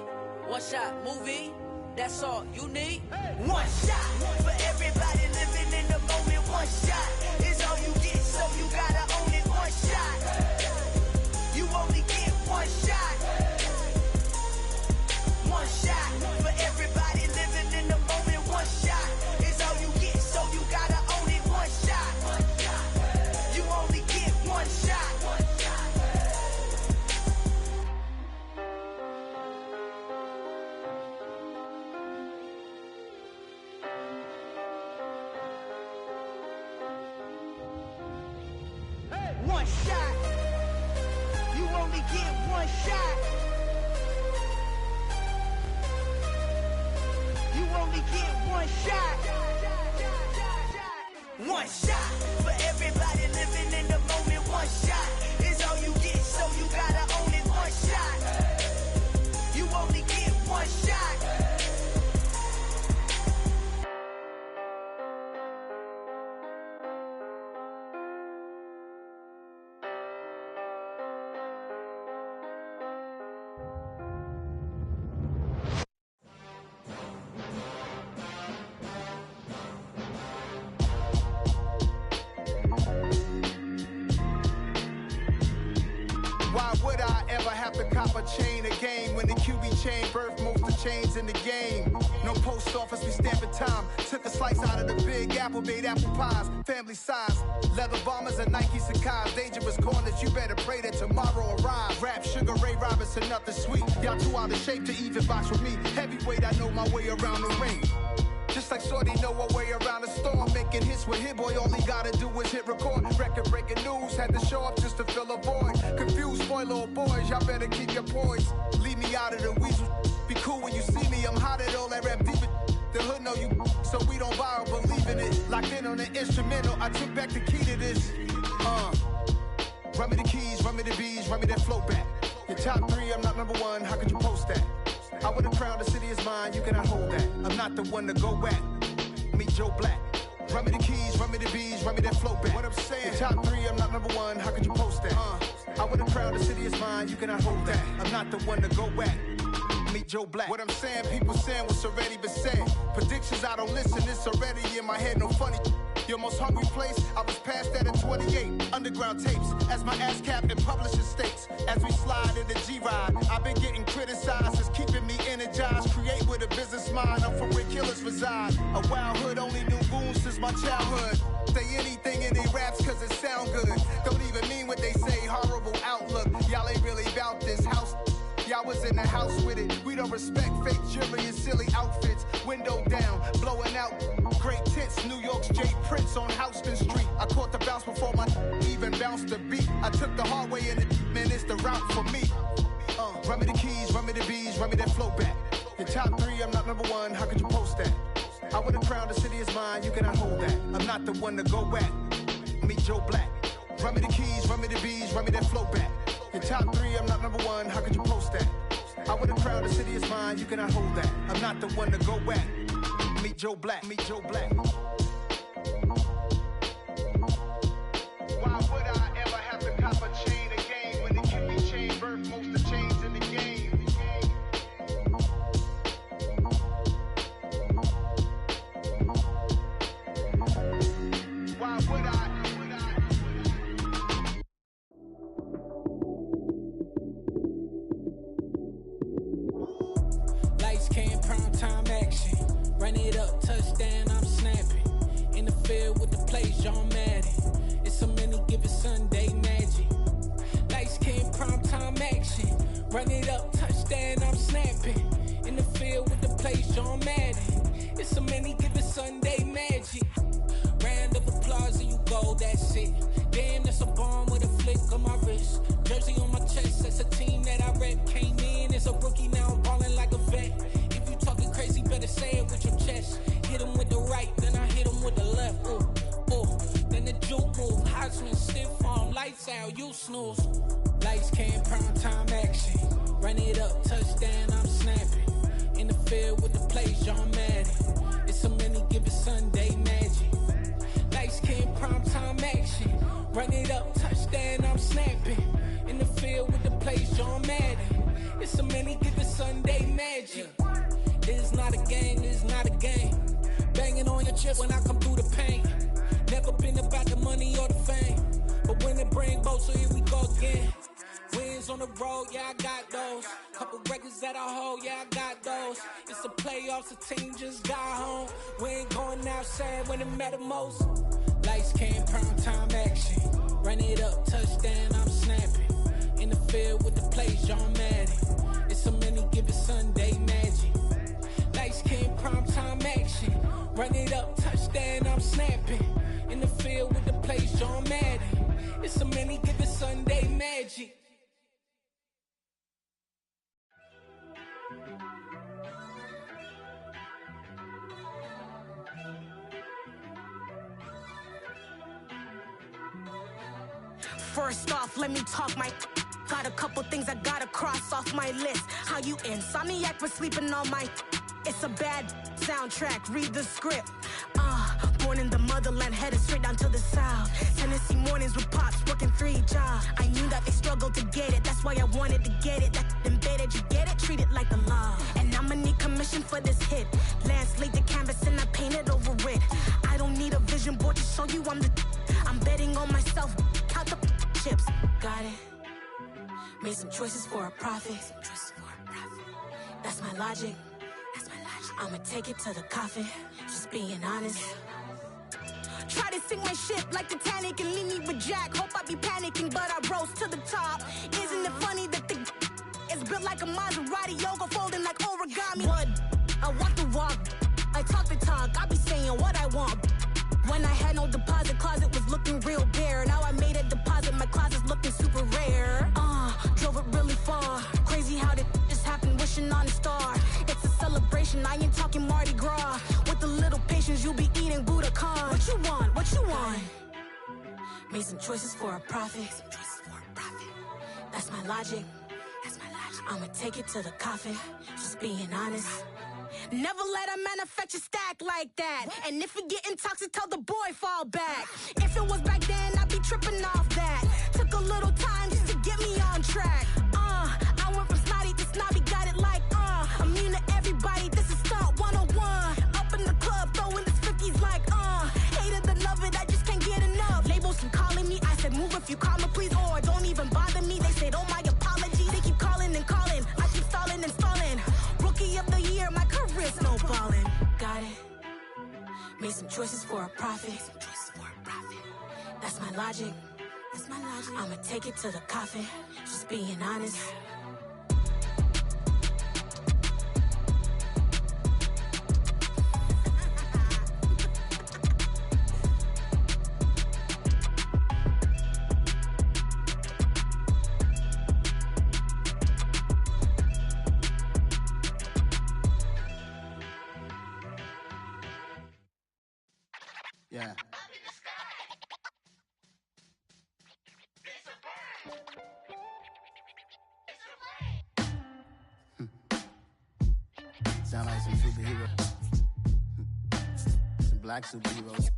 One shot, movie. That's all you need. One shot for everybody living in the moment. One shot is all you get, so you gotta own it. One shot. You only get one shot. One shot for everybody living in the moment. One shot is all you get, so you gotta own it. One shot. You only get one shot. One shot. You only get one shot. You only get one shot. One shot for everybody living in the moment. One shot is all you get, so you gotta own it. One shot. You only get one shot. Why would I ever have to cop a chain again when the QB chain birthed most of the chains in the game? No post office, we stamping time. Took a slice out of the big apple, made apple pies, family size. Leather bombers and Nike Sacai's. Dangerous corners, you better pray that tomorrow arrives. Rap, Sugar Ray Robinson, nothing sweet. Y'all too out of shape to even box with me. Heavyweight, I know my way around the ring. Just like Shorty know her way around the storm. Making hits with Hit Boy, all he gotta do is hit record. Record breaking news, had to show up just to fill a void. Confused boy, little boys, y'all better keep your poise. Leave me out of the weasel. Be cool when you see me, I'm hot at all that rap deep. The hood know you, so we don't borrow, believe in it. Locked in on the instrumental, I took back the key to this. Run me the keys, run me the bees, run me that flow back. Your top three, I'm not number one, how could you post that? I would've crowned the city is mine, you cannot hold that. I'm not the one to go back. Meet Joe Black. Run me the keys, run me the bees, run me that flow back. What I'm saying, your top three, I'm not number one, how could you post that? I would've crowned the city is mine, you cannot hold that. I'm not the one to go back. Meet Joe Black. What I'm saying, people saying what's already been said. Predictions, I don't listen, it's already in my head, no funny. Your most hungry place, I was past that at 28. Underground tapes, as my ass cap in publishing states. As we slide in the G-Ride, I've been getting criticized, it's keeping me energized. Create with a business mind, I'm from where killers reside. A wild hood, only knew goons since my childhood. Say anything in they raps cause it sound good. Don't even mean what they say, horrible outlook. Y'all ain't really about this house. Y'all was in the house with it. We don't respect fake jewelry and silly outfits. Window down, blowing out. Great tits, New York's J. Prince on Houston Street. I caught the bounce before my even bounced the beat. I took the hard way in it, man, it's the route for me. Run me the keys, run me the bees, run me that flow back. Your top three, I'm not number one, how could you post that? I would've crowned the city is mine, you cannot hold that. I'm not the one to go back. Meet Joe Black. Run me the keys, run me the bees, run me that flow back. Your top three, I'm not number one, how could you post that? I would've crowned the city is mine, you cannot hold that. I'm not the one to go back. Meet Joe Black, meet Joe Black. Why would I ever have to cop a chain again when the QB chain birthed most of the chains in the game? Why would I? Lights came, prime time action. Run it up, touchdown, I'm snapping. In the field with the plays, John Madden. It's a many given Sunday magic. Lights came, prime time action. Run it up, touchdown, I'm snapping. In the field with the plays, John Madden. It's a many given Sunday magic. Round of applause and you go, that's it. Damn, that's a bomb with a flick on my wrist. Jersey on my chest, that's a team that I rep. Came in as a rookie, now I'm ballin' like a vet. If you talking crazy, better say it with your chest. Hit him with the right, then I hit him with the left. Ooh, ooh, then the juke move. Heisman, stiff arm, lights out, you snooze. Lights came, prime time action. Run it up, touchdown, I'm snapping. In the field with the plays, John Madden. It's a many given Sunday magic. Lights came, prime time action. Run it up, touchdown, I'm snapping. In the field with the plays, John Madden. It's a many given Sunday magic. It's not a game, it's not a game. Banging on your chest when I come through the pain. Never been about the money or the fame. But when it bring both, so here we go again. Wins on the road, yeah, I got those. Couple records that I hold, yeah, I got those. It's the playoffs, the team just got home. We ain't going outside when it matter most. Lights came, prime time action. Run it up, touchdown, I'm snapping. In the field with the plays, John Madden. It's a many given Sunday magic. Lights came, prime time action. Run it up, touchdown, I'm snapping. In the field with the plays, John Madden. It's a many given Sunday magic. First off, let me talk my. Got a couple things I gotta cross off my list. How you insomniac for sleeping on my. It's a bad soundtrack, read the script. Born in the motherland, headed straight down to the south. Tennessee mornings with pops, working 3 jobs. I knew that they struggled to get it, that's why I wanted to get it. That embedded, you get it, treat it like the law. And I'ma need commission for this hit. Lance laid the canvas and I painted over it. I don't need a vision board to show you I'm the. I'm betting on myself, count the chips. Got it. Made some choices for a profit. That's my logic. I'ma take it to the coffin. Just being honest. Try to sink my ship like Titanic and leave me with Jack. Hope I be panicking, but I rose to the top. Isn't it funny that the is built like a Maserati, yoga folding like origami? What? I walk the walk, I talk the talk. I be saying what I want. When I had no deposit, closet was looking real bare. Now I made a deposit, my closet's looking super rare. Drove it really far. Crazy how did just happen, wishing on a star. It's a celebration, I ain't talking Mardi Gras. With a little patience, you'll be eating Budokan. What you want? What you want? Made some choices for a profit. That's my logic. I'ma take it to the coffin. Just being honest. Never let a manufacture stack like that. And if it getting toxic, tell the boy fall back. If it was back then, I'd be tripping off that. Took a little time just to get me on track. I went from snotty to snobby, got it like immune to everybody, this is stunt 101. Up in the club, throwing this 50s like hate it, love it, I just can't get enough. Labels keep calling me, I said move if you call me please, or don't even bother me. They said oh my apology, they keep calling and calling. I keep stalling and stalling. Rookie of the year, my career's no ballin'. Got it. Made some choices for a profit. That's my logic. I'ma take it to the coffin. Just being honest. Yeah. Sound like some superheroes. Some black superheroes.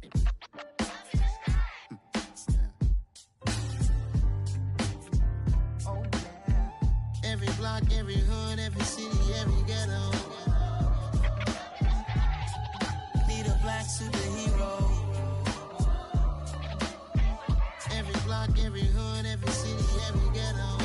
Oh, yeah. Every block, every hood, every city, every ghetto. Need a black superhero. Every block, every hood, every city, every ghetto.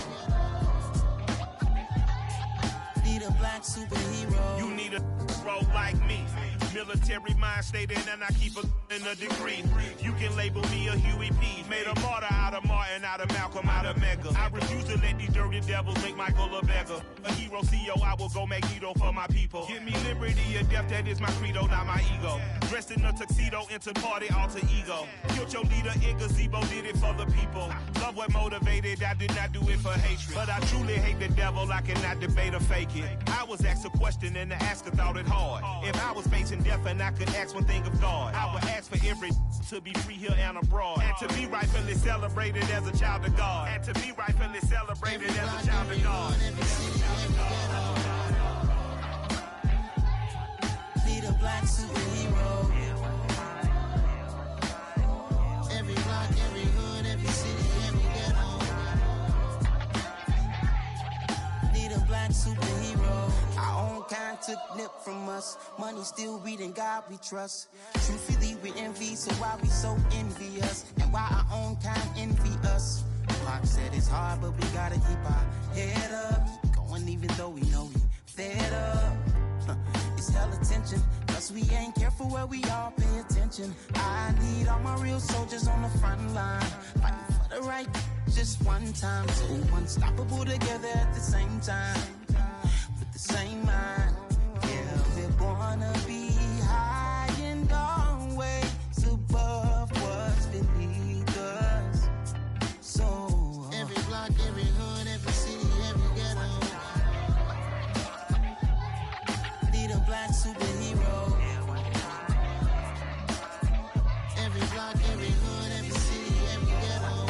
Need a black superhero. You need a role like me. Military mind state and I keep in a degree. You can label me a Huey P. Made a martyr out of Martin, out of Malcolm, out of Mega. I refuse to let these dirty devils make Michael a beggar. A hero CEO, I will go Magneto for my people. Give me liberty or death, that is my credo, not my ego. Dressed in a tuxedo, into party, alter ego. Killed your leader in gazebo, did it for the people. Love what motivated, I did not do it for hatred. But I truly hate the devil, I cannot debate or fake it. I was asked a question and the asker thought it hard. If I was facing death and I could ask one thing of God, I would ask for every to be free here and abroad. And to be rightfully celebrated as a child of God. And to be rightfully celebrated as a child of God. Need a black superhero. Every block, every hood, every city, every ghetto. Need a black superhero. I own kind took nip from us. Money still reading God we trust. Truthfully we envy, so why we so envious? And why our own kind envy us? Pac said it's hard, but we gotta keep our head up. Keep going even though we know we fed up. It's hell attention, cause we ain't careful where we all pay attention. I need all my real soldiers on the front line, fighting for the right just one time. So unstoppable together at the same time, with the same mind. Yeah, we're gonna be high and always above what's beneath us. So every block, every hood, every city, every ghetto. Need a black superhero. Every block, every hood, every city, every ghetto.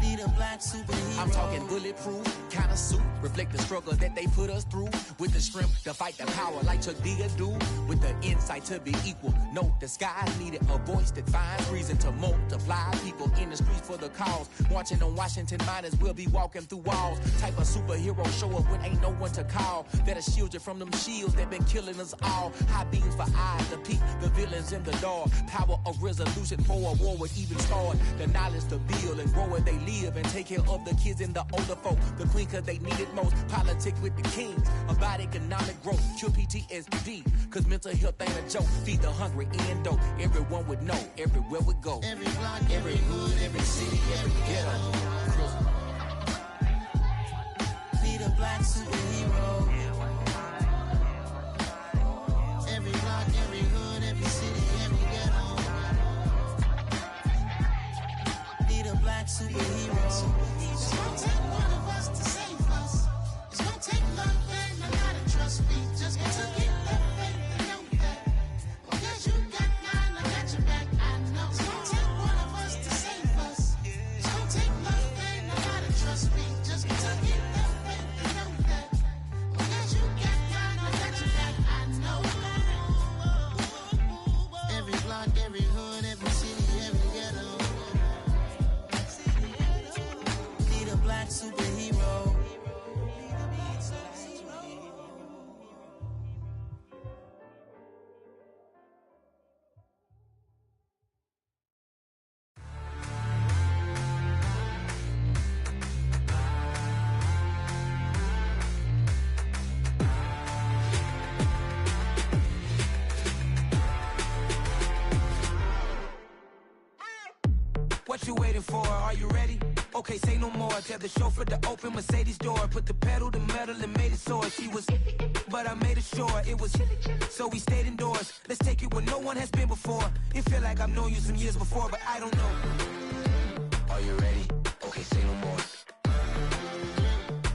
Need a black superhero. I'm talking bulletproof kind of suit, reflect the struggle that they put us through. With the strength to fight the power like Chuck Digger do. With the insight to be equal. No disguise needed, a voice that finds reason to multiply. People in the streets for the cause. Marching on Washington, might as well be walking through walls. Type of superhero show up when ain't no one to call. That'll shield you from them shields that been killing us all. High beams for eyes to peek the villains in the dark. Power of resolution for a war would even start. The knowledge to build and grow where they live and take care of the kids and the older folk. The queen cause they need it most. Politic with the kings about economic growth. Cure PTSD cause mental health ain't a joke. Feed the hungry and dope. Everyone would know everywhere we go. Every block, every hood, every city, every ghetto. Need a black superhero. Every block, every hood, every city, every ghetto. Need a black superhero. It's gonna take one of us to save us. It's gonna take love and a lot of trust. We just got to get that faith and know that. Because you got mine, I got your back, I know. It's gonna take one of us to save us. It's gonna take love and a lot of trust. We just got to get that faith and know that. Because you got mine, I got your back, I know. Every block, every hood, every city, every ghetto. Need a black superhero. What you waiting for? Are you ready? Okay, say no more. Tell the chauffeur to open Mercedes door. Put the pedal to metal and made it soar. She was, but I made it sure it was. So we stayed indoors. Let's take it where no one has been before. It feel like I've known you some years before, but I don't know. Are you ready? Okay, say no more.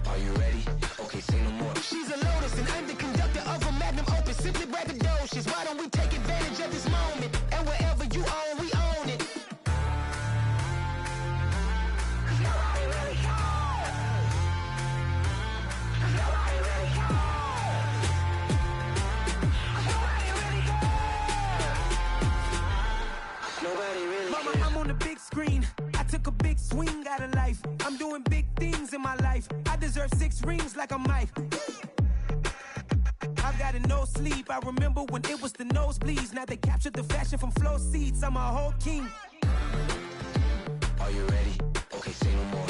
Are you ready? Okay, say no more. She's a Lotus and I'm the conductor of a Magnum Opus. Simply braggadocious. Why don't we take advantage of this moment? And wherever you own, we own it. Mama, I'm on the big screen. I took a big swing out of life. I'm doing big things in my life. I deserve 6 rings like I'm Mike. I've got no sleep. I remember when it was the nosebleeds. Now they captured the fashion from flow seats. I'm a whole king. Are you ready? Okay, say no more.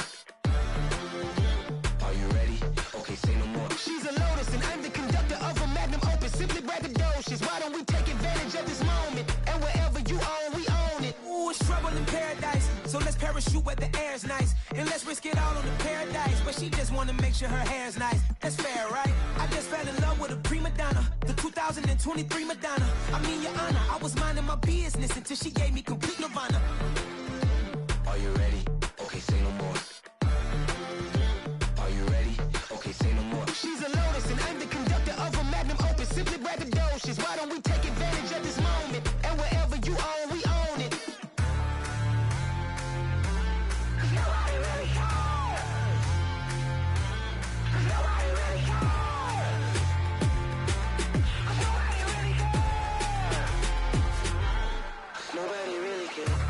Are you ready? Okay, say no more. She's a Lotus and I'm the conductor of a Magnum Opus. Simply braggadocious. Why don't we take advantage of this moment? And wherever you own, we own it. Ooh, it's trouble in paradise. So let's parachute where the air's nice. And let's risk it all on the paradise. But she just wanna make sure her hair's nice. That's fair, right? I just fell in love with a prima donna. The 2023 Madonna. I mean, your honor, I was minding my business until she gave me complete nirvana. Are you ready? Okay, say no more. Are you ready? Okay, say no more. She's a Lotus and I'm the conductor of a Magnum Opus. Simply braggadocious. Why don't we take advantage of this moment? And wherever you own, we own it. Nobody really cares. Nobody really cares. Nobody really cares. Nobody really cares.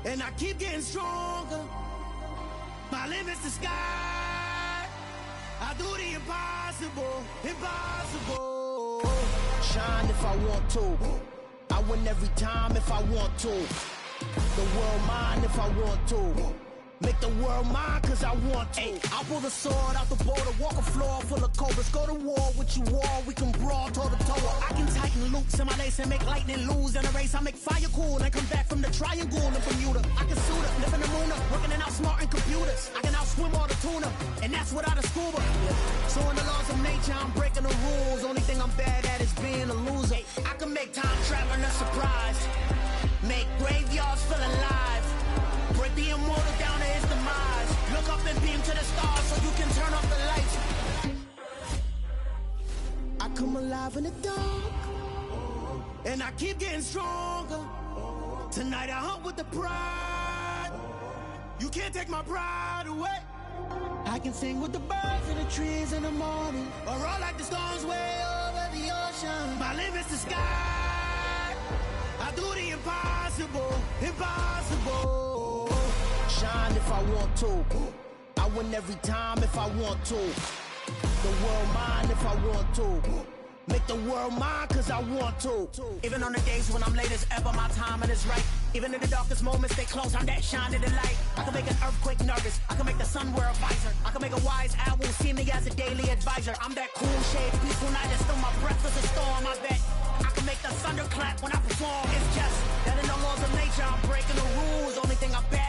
And I keep getting stronger. My limit's the sky. I do the impossible, impossible. Shine if I want to. I win every time if I want to. The world mine if I want to. Make the world mine cause I want to. Ay, I'll pull the sword out the border, walk a floor full of cobras. Go to war with you all, we can brawl toe to toe. I can tighten loops in my lace and make lightning lose in a race. I make fire cool and come back from the triangle in Bermuda. I can suit up, live in the moon up, working and outsmarting computers. I can outswim all the tuna, and that's without a scuba. So in the laws of nature, I'm breaking the rules. Only thing I'm bad at is being a loser. I can make time traveling a surprise. Make graveyards feel alive. Break the immortal down to his demise. Look up and beam to the stars so you can turn off the lights. I come alive in the dark, and I keep getting stronger. Tonight I hunt with the pride. You can't take my pride away. I can sing with the birds and the trees in the morning, or roll like the storms way over the ocean. My limit's the sky. I do the impossible, impossible. Shine if I want to. I win every time if I want to. The world mine if I want to. Make the world mine cause I want to. Even on the days when I'm late as ever, my timing is right. Even in the darkest moments, stay close, I'm that shining the light. I can make an earthquake nervous, I can make the sun wear a visor. I can make a wise owl see me as a daily advisor. I'm that cool shade, peaceful night, and still my breath is a storm, I bet. I can make the thunder clap when I perform. It's just that in the laws of nature, I'm breaking the rules. Only thing I'm bad